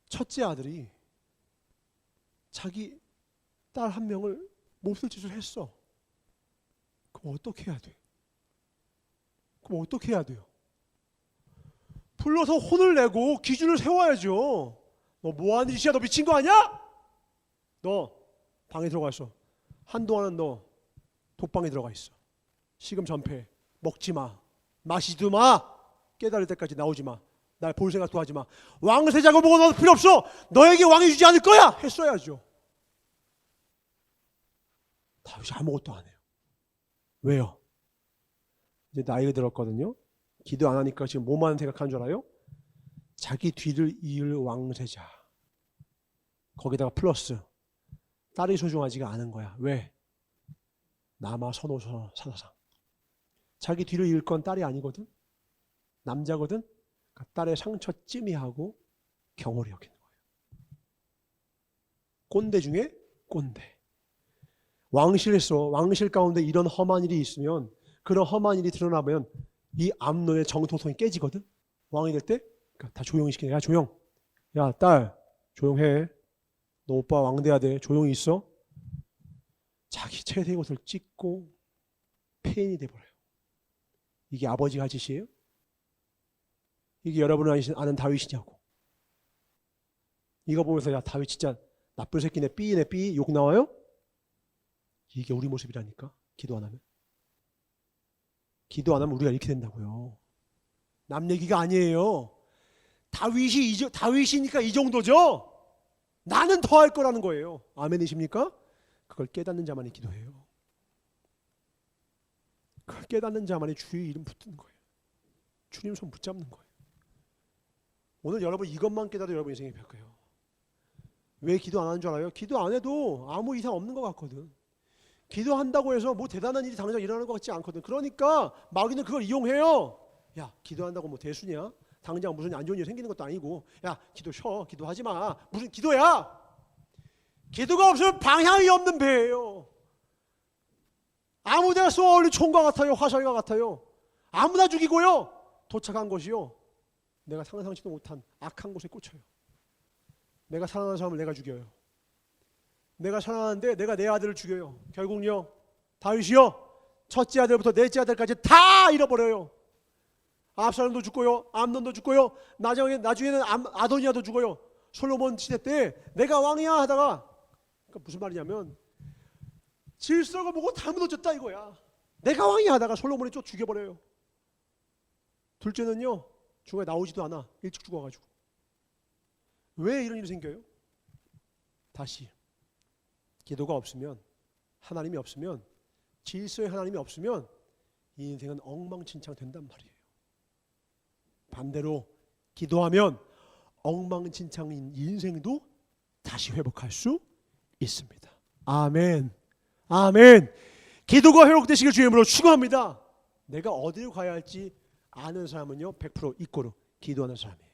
첫째 아들이 자기 딸 한 명을 몹쓸 짓을 했어. 그럼 어떻게 해야 돼? 그럼 어떻게 해야 돼요? 불러서 혼을 내고 기준을 세워야죠. 너 뭐하는 짓이야? 너 미친 거 아니야? 너 방에 들어가 있어. 한동안은 너 독방에 들어가 있어. 식음 전폐. 먹지 마. 마시지 마. 깨달을 때까지 나오지 마. 날 볼 생각도 하지 마. 왕세자고 뭐고 너도 필요 없어. 너에게 왕이 주지 않을 거야. 했어야죠. 다윗이 아무것도 안 해요. 왜요? 이제 나이가 들었거든요. 기도 안 하니까 지금 뭐만 생각하는 줄 알아요? 자기 뒤를 이을 왕세자. 거기다가 플러스 딸이 소중하지가 않은 거야. 왜? 남아 선호서 사사상. 자기 뒤를 이을 건 딸이 아니거든. 남자거든. 그러니까 딸의 상처 찜이하고 경홀히 여기는 거예요. 꼰대 중에 꼰대. 왕실 가운데 이런 험한 일이 있으면, 그런 험한 일이 드러나면 이 암론의 정통성이 깨지거든. 왕이 될 때 그러니까 다 조용히 시키네. 야 조용. 야 딸 조용해. 너 오빠 왕 돼야 돼. 조용히 있어. 자기 채색 옷을 찢고 폐인이 돼버려요. 이게 아버지가 할 짓이에요? 이게 여러분 아는 다윗이냐고. 이거 보면서 야 다윗 진짜 나쁜 새끼네 삐네 삐 욕 나와요? 이게 우리 모습이라니까. 기도 안 하면. 기도 안 하면 우리가 이렇게 된다고요. 남 얘기가 아니에요. 다윗이니까 이 정도죠. 나는 더 할 거라는 거예요. 아멘이십니까? 그걸 깨닫는 자만이 기도해요. 그걸 깨닫는 자만이 주의 이름 붙드는 거예요. 주님 손 붙잡는 거예요. 오늘 여러분 이것만 깨달아도 여러분 인생이 바뀌어요. 왜 기도 안 하는 줄 알아요? 기도 안 해도 아무 이상 없는 것 같거든. 기도한다고 해서 뭐 대단한 일이 당장 일어나는 것 같지 않거든. 그러니까 마귀는 그걸 이용해요. 야 기도한다고 뭐 대수냐? 당장 무슨 안 좋은 일 생기는 것도 아니고. 야 기도 쉬어. 기도하지 마. 무슨 기도야? 기도가 없으면 방향이 없는 배예요. 아무 데나 쏘아올린 총과 같아요. 화살과 같아요. 아무나 죽이고요. 도착한 것이요. 내가 상상치도 못한 악한 곳에 꽂혀요. 내가 사랑하는 사람을 내가 죽여요. 내가 사랑하는데 내가 내 아들을 죽여요. 결국요. 다윗이요. 첫째 아들부터 넷째 아들까지 다 잃어버려요. 압살롬도 죽고요. 암논도 죽고요. 나중에는 아도니아도 죽어요. 솔로몬 시대 때 내가 왕이야 하다가 그러니까 무슨 말이냐면 질서가 뭐고 다 무너졌다 이거야. 내가 왕이야 하다가 솔로몬이 쫓 죽여버려요. 둘째는요. 중간에 나오지도 않아. 일찍 죽어가지고. 왜 이런 일이 생겨요? 다시 기도가 없으면, 하나님이 없으면, 질서의 하나님이 없으면 이 인생은 엉망진창 된단 말이에요. 반대로 기도하면 엉망진창인 인생도 다시 회복할 수 있습니다. 아멘. 아멘. 기도가 회복되시길 주님으로 축원합니다. 내가 어디로 가야 할지 아는 사람은요 100% 이꼬르 기도하는 사람이에요.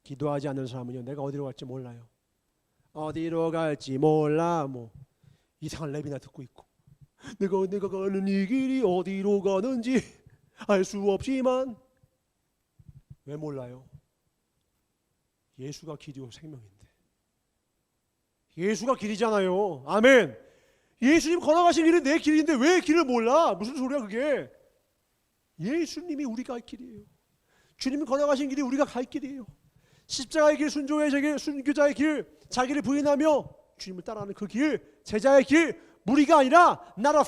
기도하지 않는 사람은요 내가 어디로 갈지 몰라요. 어디로 갈지 몰라 뭐 이상한 랩이나 듣고 있고 내가 가는 이 길이 어디로 가는지 알 수 없지만 왜 몰라요? 예수가 길이요 생명인데 예수가 길이잖아요. 아멘. 예수님 걸어가신 길이 내 길인데 왜 길을 몰라? 무슨 소리야 그게? 예수님이 우리가 갈 길이에요. 주님이 걸어가신 길이 우리가 갈 길이에요. 십자가의 길, 순교자의 길, 자기를 부인하며 주님을 따라하는 그 길, 제자의 길, 무리가 아니라 나라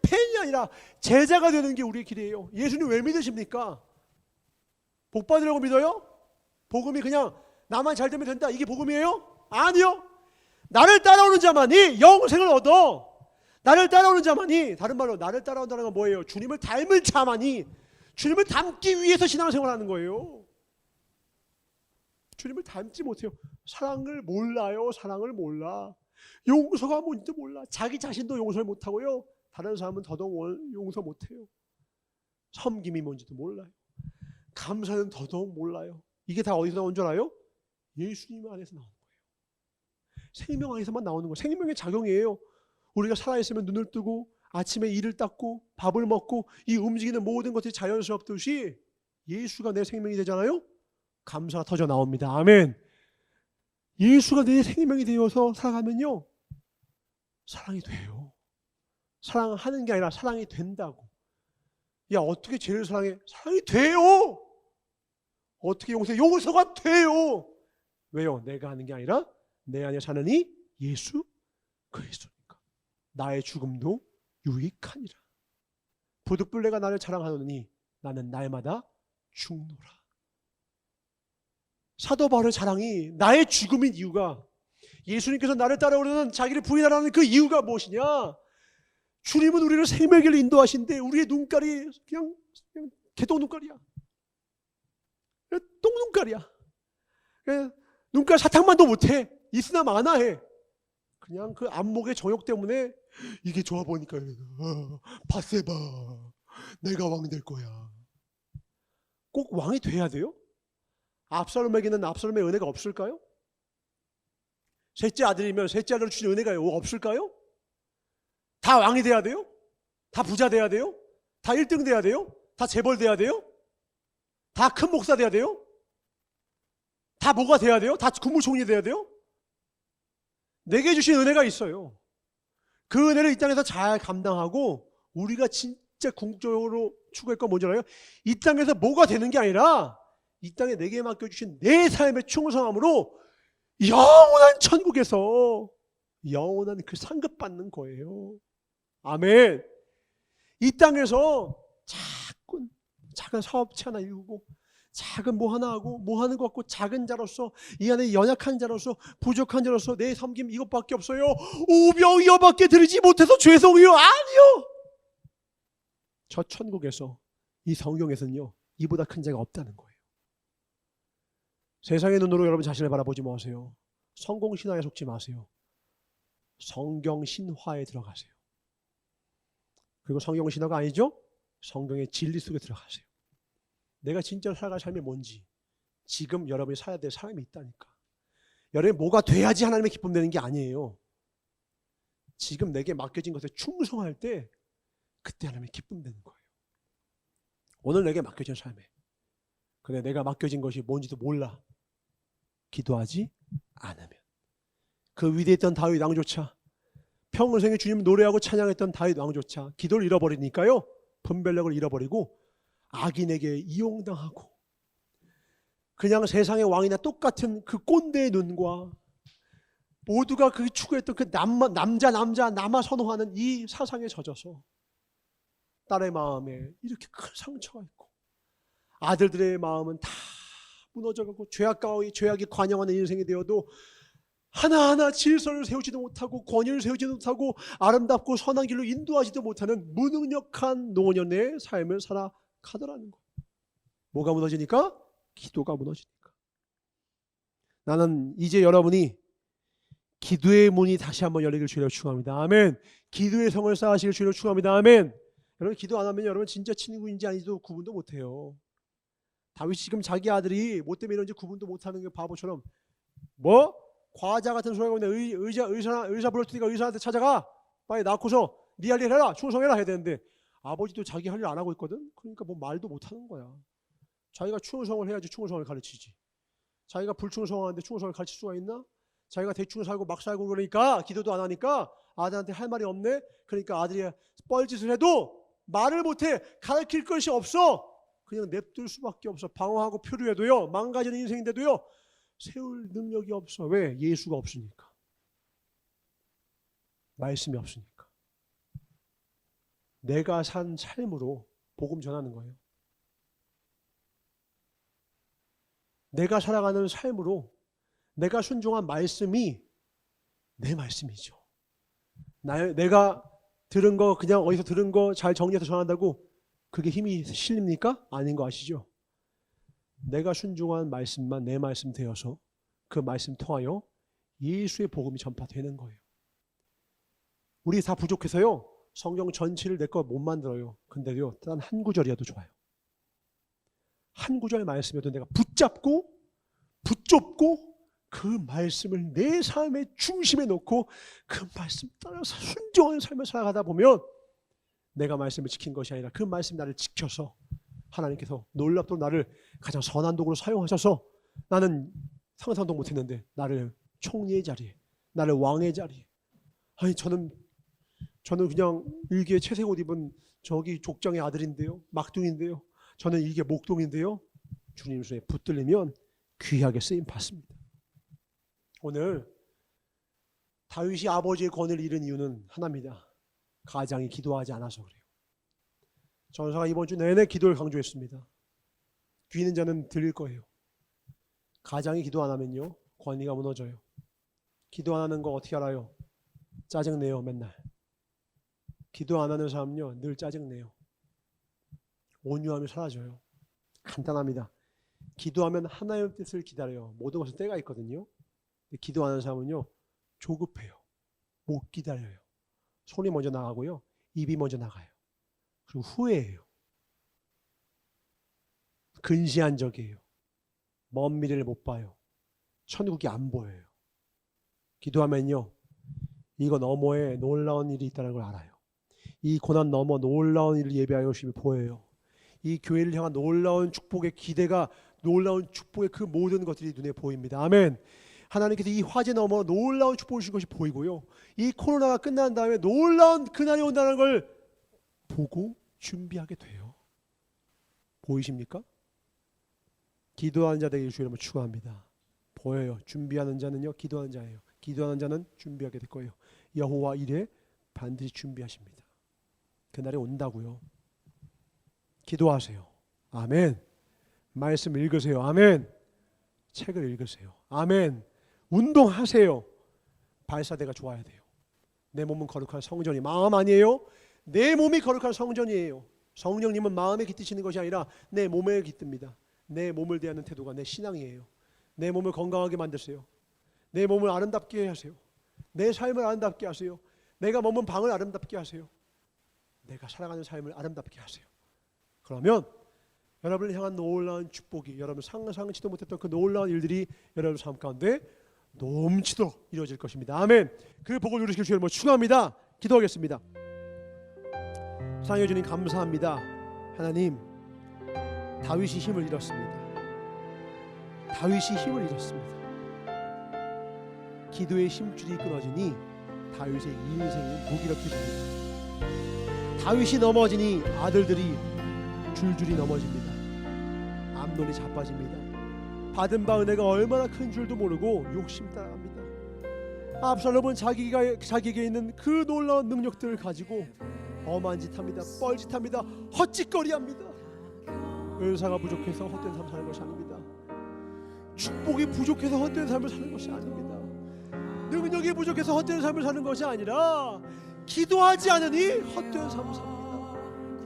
팬이 아니라 제자가 되는 게 우리의 길이에요. 예수님 왜 믿으십니까? 복 받으려고 믿어요? 복음이 그냥 나만 잘 되면 된다 이게 복음이에요? 아니요. 나를 따라오는 자만이 영생을 얻어. 나를 따라오는 자만이, 다른 말로 나를 따라온다는 건 뭐예요? 주님을 닮을 자만이 주님을 닮기 위해서 신앙생활을 하는 거예요. 주님을 닮지 못해요. 사랑을 몰라요. 사랑을 몰라. 용서가 뭔지도 몰라. 자기 자신도 용서를 못하고요. 다른 사람은 더더욱 용서 못해요. 섬김이 뭔지도 몰라요. 감사는 더더욱 몰라요. 이게 다 어디서 나온 줄 알아요? 예수님 안에서 나오는 거예요. 생명 안에서만 나오는 거예요. 생명의 작용이에요. 우리가 살아있으면 눈을 뜨고 아침에 이를 닦고 밥을 먹고 이 움직이는 모든 것들이 자연스럽듯이 예수가 내 생명이 되잖아요. 감사가 터져 나옵니다. 아멘. 예수가 내 생명이 되어서 살아가면요 사랑이 돼요. 사랑하는 게 아니라 사랑이 된다고. 야 어떻게 죄를 사랑해? 사랑이 돼요. 어떻게 용서해? 용서가 돼요. 왜요? 내가 하는 게 아니라 내 안에 사는 이 예수 그리스도니까. 나의 죽음도 유익하니라. 부득불레가 나를 자랑하노니 나는 날마다 죽노라. 사도 바울의 자랑이 나의 죽음인 이유가 예수님께서 나를 따라오려는 자기를 부인하라는 그 이유가 무엇이냐? 주님은 우리를 생명의 길로 인도하신데 우리의 눈깔이 그냥 개똥 눈깔이야. 똥 눈깔이야. 눈깔 사탕만도 못해. 있으나 마나 해. 그냥 그 안목의 정욕 때문에 이게 좋아 보니까 바세바 내가 왕 될 거야. 꼭 왕이 돼야 돼요? 압살롬에게는 압살롬의 은혜가 없을까요? 셋째 아들이면 셋째 아들을 주신 은혜가 없을까요? 다 왕이 돼야 돼요? 다 부자 돼야 돼요? 다 1등 돼야 돼요? 다 재벌 돼야 돼요? 다 큰 목사 돼야 돼요? 다 뭐가 돼야 돼요? 다 국무총리 돼야 돼요? 내게 주신 은혜가 있어요. 그 은혜를 이 땅에서 잘 감당하고 우리가 진짜 궁극적으로 추구할 건 뭔지 알아요? 이 땅에서 뭐가 되는 게 아니라 이 땅에 내게 맡겨주신 내 삶의 충성함으로 영원한 천국에서 영원한 그 상급 받는 거예요. 아멘. 이 땅에서 자꾸 작은 사업체 하나 이루고 작은 뭐 하나 하고 뭐 하는 것 같고 작은 자로서 이 안에 연약한 자로서 부족한 자로서 내 섬김 이것밖에 없어요. 우병이어밖에 드리지 못해서 죄송해요. 아니요. 저 천국에서 이 성경에서는요 이보다 큰 자가 없다는 거예요. 세상의 눈으로 여러분 자신을 바라보지 마세요. 성공 신화에 속지 마세요. 성경 신화에 들어가세요. 그리고 성경 신화가 아니죠? 성경의 진리 속에 들어가세요. 내가 진짜로 살아갈 삶이 뭔지 지금 여러분이 살아야 될 삶이 있다니까. 여러분이 뭐가 돼야지 하나님의 기쁨 되는 게 아니에요. 지금 내게 맡겨진 것에 충성할 때 그때 하나님의 기쁨 되는 거예요. 오늘 내게 맡겨진 삶에 근데 내가 맡겨진 것이 뭔지도 몰라. 기도하지 않으면. 그 위대했던 다윗 왕조차 평생에 주님 노래하고 찬양했던 다윗 왕조차 기도를 잃어버리니까요 분별력을 잃어버리고 악인에게 이용당하고 그냥 세상의 왕이나 똑같은 그 꼰대의 눈과 모두가 그 추구했던 그 남아 선호하는 이 사상에 젖어서 딸의 마음에 이렇게 큰 상처가 있고 아들들의 마음은 다 무너져가고 죄악이 관영하는 인생이 되어도 하나하나 질서를 세우지도 못하고 권위를 세우지도 못하고 아름답고 선한 길로 인도하지도 못하는 무능력한 노년의 삶을 살아가더라는 것. 뭐가 무너지니까? 기도가 무너지니까. 나는 이제 여러분이 기도의 문이 다시 한번 열리길 주로 축원합니다. 아멘. 기도의 성을 쌓으시길 주로 축원합니다. 아멘. 여러분 기도 안 하면 여러분 진짜 친구인지 아닌지도 구분도 못해요. 다윗이 지금 자기 아들이 뭐 때문에 이런지 구분도 못하는 게 바보처럼 뭐 과자 같은 소리가 있는데 의사 불러 테니까 의사한테 찾아가 빨리 낳고서 네 할 일 해라 충성해라 해야 되는데 아버지도 자기 할 일 안 하고 있거든. 그러니까 뭐 말도 못하는 거야. 자기가 충성을 해야지 충성을 가르치지. 자기가 불충성하는데 충성을 가르칠 수가 있나? 자기가 대충 살고 막 살고 그러니까 기도도 안 하니까 아들한테 할 말이 없네. 그러니까 아들이 뻘짓을 해도 말을 못해. 가르칠 것이 없어. 그냥 냅둘 수밖에 없어. 방황하고 표류해도요. 망가지는 인생인데도요. 세울 능력이 없어. 왜? 예수가 없으니까. 말씀이 없으니까. 내가 산 삶으로 복음 전하는 거예요. 내가 살아가는 삶으로 내가 순종한 말씀이 내 말씀이죠. 내가 들은 거 그냥 어디서 들은 거 잘 정리해서 전한다고 그게 힘이 실립니까? 아닌 거 아시죠? 내가 순종한 말씀만 내 말씀 되어서 그 말씀 통하여 예수의 복음이 전파되는 거예요. 우리 다 부족해서요. 성경 전체를 내 거 못 만들어요. 근데요. 단 한 구절이라도 좋아요. 한 구절 말씀이라도 내가 붙잡고 그 말씀을 내 삶의 중심에 놓고 그 말씀 따라서 순종하는 삶을 살아가다 보면 내가 말씀을 지킨 것이 아니라 그 말씀이 나를 지켜서 하나님께서 놀랍도록 나를 가장 선한 도구로 사용하셔서 나는 상상도 못했는데 나를 총리의 자리에, 나를 왕의 자리에. 아니 저는 그냥 일기에 채색 옷 입은 저기 족장의 아들인데요, 막둥인데요. 저는 이게 목동인데요. 주님 손에 붙들리면 귀하게 쓰임 받습니다. 오늘 다윗이 아버지의 권을 잃은 이유는 하나입니다. 가장이 기도하지 않아서 그래요. 전사가 이번 주 내내 기도를 강조했습니다. 귀 있는 자는 들릴 거예요. 가장이 기도 안 하면요 권위가 무너져요. 기도 안 하는 거 어떻게 알아요? 짜증내요. 맨날. 기도 안 하는 사람은요 늘 짜증내요. 온유함이 사라져요. 간단합니다. 기도하면 하나님의 뜻을 기다려요. 모든 것은 때가 있거든요. 기도하는 사람은요 조급해요. 못 기다려요. 손이 먼저 나가고요 입이 먼저 나가요. 그리고 후회해요. 근시안적이에요. 먼 미래를 못 봐요. 천국이 안 보여요. 기도하면요 이거 너머에 놀라운 일이 있다는 걸 알아요. 이 고난 너머 놀라운 일을 예배하여 열심히 보여요. 이 교회를 향한 놀라운 축복의 기대가 놀라운 축복의 그 모든 것들이 눈에 보입니다. 아멘. 하나님께서 이 화재 너머 놀라운 축복을 주신 것이 보이고요. 이 코로나가 끝난 다음에 놀라운 그날이 온다는 걸 보고 준비하게 돼요. 보이십니까? 기도하는 자 되길 주의 이름으로 축원합니다. 보여요. 준비하는 자는요 기도하는 자예요. 기도하는 자는 준비하게 될 거예요. 여호와 이래 반드시 준비하십니다. 그날이 온다고요. 기도하세요. 아멘. 말씀 읽으세요. 아멘. 책을 읽으세요. 아멘. 운동하세요. 발사대가 좋아야 돼요. 내 몸은 거룩한 성전이 마음 아니에요? 내 몸이 거룩한 성전이에요. 성령님은 마음에 깃드시는 것이 아니라 내 몸에 깃듭니다. 내 몸을 대하는 태도가 내 신앙이에요. 내 몸을 건강하게 만드세요. 내 몸을 아름답게 하세요. 내 삶을 아름답게 하세요. 내가 머문 방을 아름답게 하세요. 내가 살아가는 삶을 아름답게 하세요. 그러면 여러분을 향한 놀라운 축복이 여러분 상상치도 못했던 그 놀라운 일들이 여러분 삶 가운데 넘치도록 이루어질 것입니다. 아멘. 그 복을 누리시길 주님 축원합니다. 기도하겠습니다. 사랑해 주님 감사합니다. 하나님 다윗이 힘을 잃었습니다. 다윗이 힘을 잃었습니다. 기도의 힘줄이 끊어지니 다윗의 인생이 무기력해집니다. 다윗이 넘어지니 아들들이 줄줄이 넘어집니다. 암논이 자빠집니다. 받은 바 은혜가 얼마나 큰 줄도 모르고 욕심 따라갑니다. 압살롬은 자기에게 있는 그 놀라운 능력들을 가지고 엄한 짓 합니다. 뻘짓합니다. 헛짓거리합니다. 은사가 부족해서 헛된 삶을 사는 것이 아닙니다. 축복이 부족해서 헛된 삶을 사는 것이 아닙니다. 능력이 부족해서 헛된 삶을 사는 것이 아니라 기도하지 않으니 헛된 삶을 삽니다.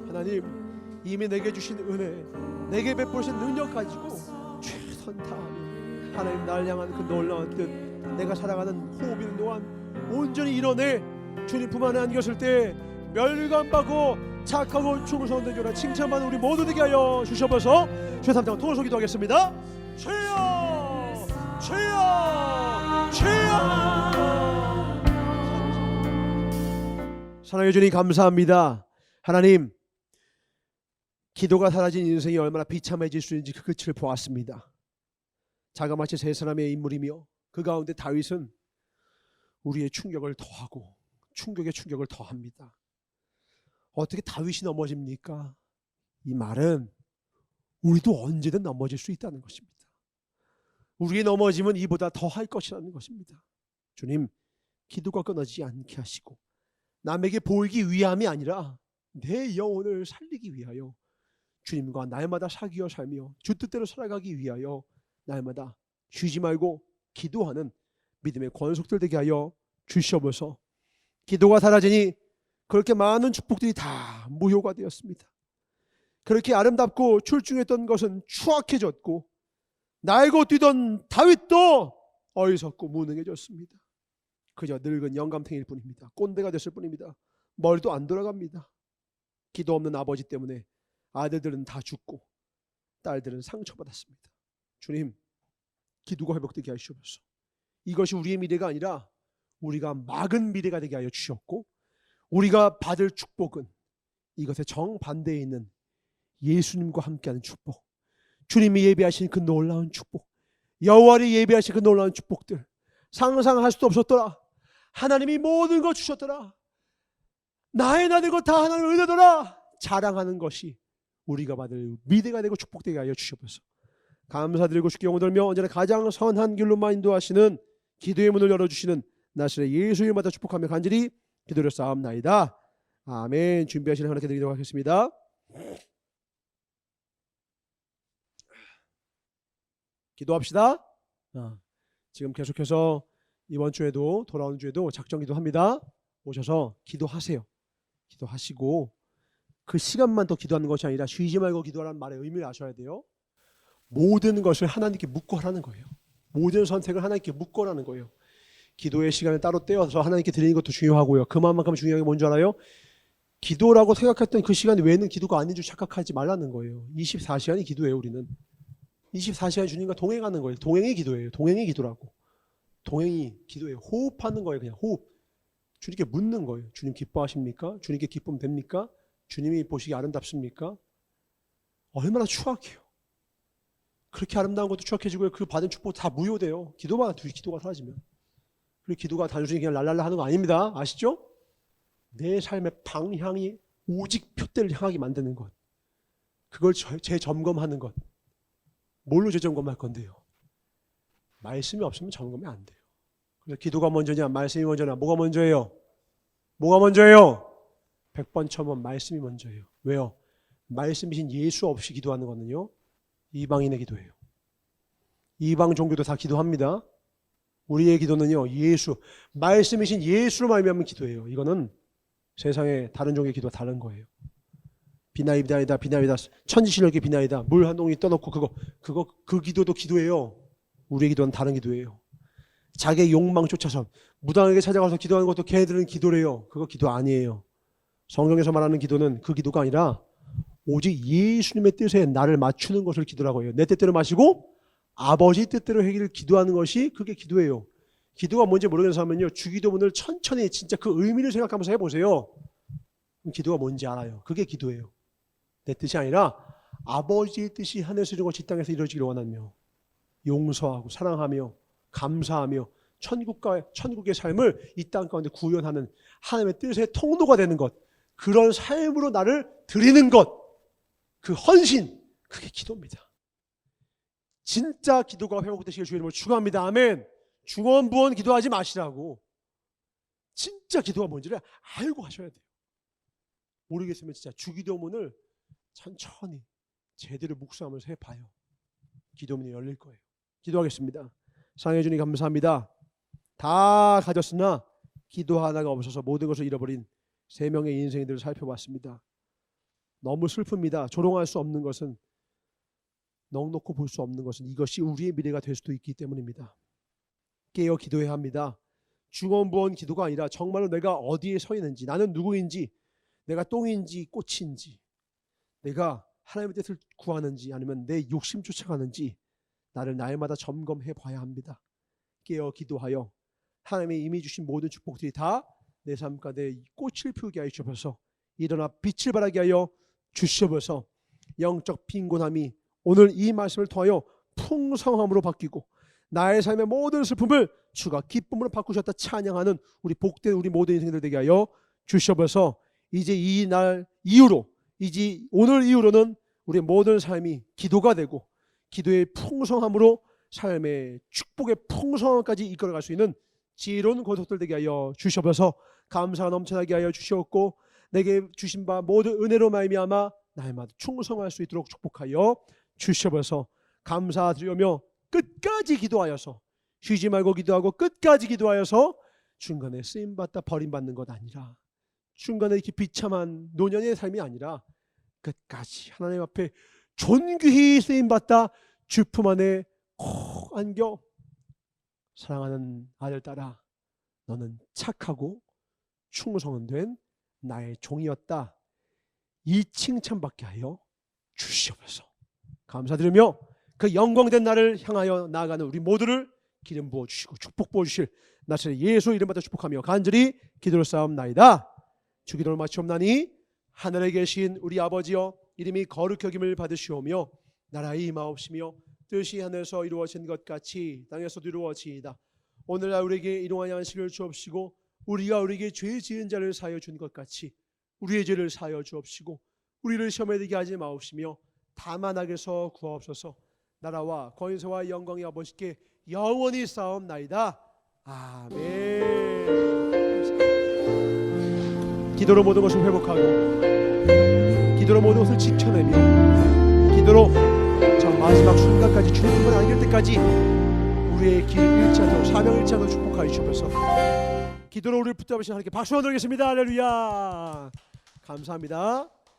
하나님, 이미 내게 주신 은혜, 내게 베푸신 능력 가지고 최선 다하며 하나님 날 향한 그 놀라운 뜻, 내가 살아가는 호흡 있는 동안 온전히 이뤄내 주님 품 안에 안겼을 때 멸관받고 착하고 충성된 자라 칭찬받는 우리 모두 되게 하여 주셔서 주의 삼장 통해서 기도하겠습니다. 주여, 주여, 주여. 사랑해 주님 감사합니다. 하나님, 기도가 사라진 인생이 얼마나 비참해질 수 있는지 그 끝을 보았습니다. 자그마치 세 사람의 인물이며 그 가운데 다윗은 우리의 충격을 더하고 충격에 충격을 더합니다. 어떻게 다윗이 넘어집니까? 이 말은 우리도 언제든 넘어질 수 있다는 것입니다. 우리의 넘어짐은 이보다 더할 것이라는 것입니다. 주님, 기도가 끊어지지 않게 하시고 남에게 보이기 위함이 아니라 내 영혼을 살리기 위하여 주님과 날마다 사귀어 살며 주 뜻대로 살아가기 위하여 날마다 쉬지 말고 기도하는 믿음의 권속들 되게 하여 주시옵소서. 기도가 사라지니 그렇게 많은 축복들이 다 무효가 되었습니다. 그렇게 아름답고 출중했던 것은 추악해졌고 날고 뛰던 다윗도 어리석고 무능해졌습니다. 그저 늙은 영감탱이일 뿐입니다. 꼰대가 됐을 뿐입니다. 머리도 안 돌아갑니다. 기도 없는 아버지 때문에 아들들은 다 죽고 딸들은 상처받았습니다. 주님, 기도가 회복되게 하시옵소서. 이것이 우리의 미래가 아니라 우리가 막은 미래가 되게 하여 주셨고 우리가 받을 축복은 이것의 정반대에 있는 예수님과 함께하는 축복, 주님이 예비하신 그 놀라운 축복, 여호와를 예비하신 그 놀라운 축복들, 상상할 수도 없었더라. 하나님이 모든 것 주셨더라. 나의 나된 것 다 하나님의 은혜더라. 자랑하는 것이 우리가 받을 미래가 되고 축복되게 하여 주시옵소서. 감사드리고 주께 영광 돌며 언제나 가장 선한 길로만 인도하시는 기도의 문을 열어주시는 나시의 예수의 이름으로 축복하며 간절히 기도를 쌓옵나이다. 아멘. 준비하시는 하나님께 드리도록 하겠습니다. 기도합시다. 지금 계속해서 이번 주에도 돌아오는 주에도 작정 기도합니다. 오셔서 기도하세요. 기도하시고 그 시간만 더 기도하는 것이 아니라 쉬지 말고 기도하라는 말의 의미를 아셔야 돼요. 모든 것을 하나님께 묻고 하라는 거예요. 모든 선택을 하나님께 묻고 하라는 거예요. 기도의 시간을 따로 떼어서 하나님께 드리는 것도 중요하고요. 그만큼 중요한 게 뭔지 알아요? 기도라고 생각했던 그 시간 외에는 기도가 아닌 줄 착각하지 말라는 거예요. 24시간이 기도예요. 우리는 24시간 주님과 동행하는 거예요. 동행이 기도예요. 동행이 기도라고. 동행이 기도예요. 호흡하는 거예요. 그냥 호흡. 주님께 묻는 거예요. 주님 기뻐하십니까? 주님께 기쁨 됩니까? 주님이 보시기 아름답습니까? 얼마나 추악해요. 그렇게 아름다운 것도 추악해지고요. 그 받은 축복 다 무효돼요. 기도가 사라지면. 그리고 기도가 단순히 그냥 랄랄라 하는 거 아닙니다. 아시죠? 내 삶의 방향이 오직 표대를 향하게 만드는 것. 그걸 재점검하는 것. 뭘로 재점검할 건데요? 말씀이 없으면 점검이 안 돼요. 그래서 기도가 먼저냐 말씀이 먼저냐 뭐가 먼저예요? 뭐가 먼저예요? 100번 1000번 말씀이 먼저예요. 왜요? 말씀이신 예수 없이 기도하는 거는요 이방인의 기도예요. 이방 종교도 다 기도합니다. 우리의 기도는요 예수, 말씀이신 예수로 말미암은 기도예요. 이거는 세상의 다른 종교의 기도와 다른 거예요. 비나이다 비나이다 천지신력의 비나이다 물 한 동이 떠놓고 그 기도도 기도예요. 우리의 기도는 다른 기도예요. 자기의 욕망 쫓아서 무당에게 찾아가서 기도하는 것도 걔네들은 기도래요. 그거 기도 아니에요. 성경에서 말하는 기도는 그 기도가 아니라 오직 예수님의 뜻에 나를 맞추는 것을 기도라고 해요. 내 뜻대로 마시고 아버지 뜻대로 하기를 기도하는 것이 그게 기도예요. 기도가 뭔지 모르는 사람은요 주기도문을 천천히 진짜 그 의미를 생각하면서 해보세요. 그럼 기도가 뭔지 알아요. 그게 기도예요. 내 뜻이 아니라 아버지의 뜻이 하늘에서 이루어진 것이 이 땅에서 이루어지기를 원하며 용서하고 사랑하며 감사하며 천국의 삶을 이 땅 가운데 구현하는 하나님의 뜻의 통로가 되는 것, 그런 삶으로 나를 드리는 것, 그 헌신, 그게 기도입니다. 진짜 기도가 회복되시길 주의 이름으로 축원합니다. 아멘. 중언부언 기도하지 마시라고. 진짜 기도가 뭔지를 알고 하셔야 돼요. 모르겠으면 진짜 주기도문을 천천히 제대로 묵상하면서 해봐요. 기도문이 열릴 거예요. 기도하겠습니다. 사랑해 주님 감사합니다. 다 가졌으나 기도 하나가 없어서 모든 것을 잃어버린 세 명의 인생들을 살펴봤습니다. 너무 슬픕니다. 조롱할 수 없는 것은, 넉넉히 볼 수 없는 것은 이것이 우리의 미래가 될 수도 있기 때문입니다. 깨어 기도해야 합니다. 중언부언 기도가 아니라 정말로 내가 어디에 서 있는지, 나는 누구인지, 내가 똥인지 꽃인지, 내가 하나님의 뜻을 구하는지 아니면 내 욕심 쫓아가는지 나를 날마다 점검해 봐야 합니다. 깨어 기도하여 하나님이 이미 주신 모든 축복들이 다 내 삶 가운데 꽃을 피우게 하여 주셔서 일어나 빛을 발하게 하여 주시옵소서. 영적 빈곤함이 오늘 이 말씀을 통하여 풍성함으로 바뀌고 나의 삶의 모든 슬픔을 주가 기쁨으로 바꾸셨다 찬양하는 우리 복된 우리 모든 인생들 되게 하여 주시옵소서. 이제 이 날 이후로, 이제 오늘 이후로는 우리 모든 삶이 기도가 되고 기도의 풍성함으로 삶의 축복의 풍성함까지 이끌어갈 수 있는 지혜로운 고속들 되게 하여 주시옵소서. 감사가 넘쳐나게 하여 주시옵고 내게 주신 바 모든 은혜로 말미암아 날마다 충성할 수 있도록 축복하여 주시옵소서. 감사드리며 끝까지 기도하여서 쉬지 말고 기도하고 끝까지 기도하여서 중간에 쓰임받다 버림받는 것 아니라, 중간에 이렇게 비참한 노년의 삶이 아니라 끝까지 하나님 앞에 존귀히 쓰임받다 주 품 안에 콕 안겨 사랑하는 아들 딸아, 너는 착하고 충성된 나의 종이었다, 이 칭찬받게 하여 주시옵소서. 감사드리며 그 영광된 나를 향하여 나아가는 우리 모두를 기름 부어주시고 축복 부어주실 나사렛 예수 이름 받아 축복하며 간절히 기도를 쌓옵나이다. 주 기도를 마치옵나니 하늘에 계신 우리 아버지여, 이름이 거룩히 여김을 받으시오며 나라의 임하옵시며 뜻이 하늘에서 이루어진 것 같이 땅에서도 이루어지이다. 오늘날 우리에게 일용할 양식을 주옵시고 우리가 우리에게 죄 지은 자를 사하여 준 것 같이 우리의 죄를 사하여 주옵시고 우리를 시험에 들게 하지 마옵시며 다만 악에서 구하옵소서. 나라와 권세와 영광이 아버지께 영원히 쌓옵나이다. 아멘. 기도로 모든 것을 회복하고 기도로 모든 것을 지켜내며 기도로 저 마지막 순간까지 주님의 문 안길 때까지 우리의 길 잃지 않도록 사명 잃지 않도록 축복하여 주셔서 기도로 우리를 붙잡으신 하나님께 박수 드리겠습니다. 할렐루야. 감사합니다.